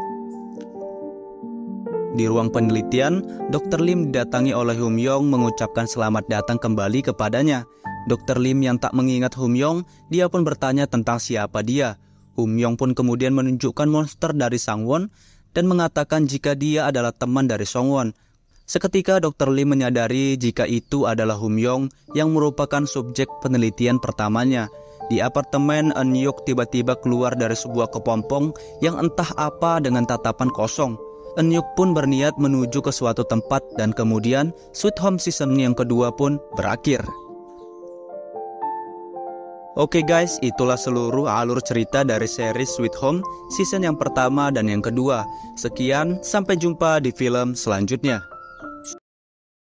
Di ruang penelitian, Dr. Lim didatangi oleh Humyong mengucapkan selamat datang kembali kepadanya. Dr. Lim yang tak mengingat Humyong, dia pun bertanya tentang siapa dia. Humyong pun kemudian menunjukkan monster dari Sangwon dan mengatakan jika dia adalah teman dari Songwon. Seketika Dr. Lim menyadari jika itu adalah Humyong yang merupakan subjek penelitian pertamanya. Di apartemen, Eunhyuk tiba-tiba keluar dari sebuah kepompong yang entah apa dengan tatapan kosong. Eunhyuk pun berniat menuju ke suatu tempat dan kemudian Sweet Home season yang kedua pun berakhir. Oke guys, itulah seluruh alur cerita dari series Sweet Home season yang pertama dan yang kedua. Sekian, sampai jumpa di film selanjutnya.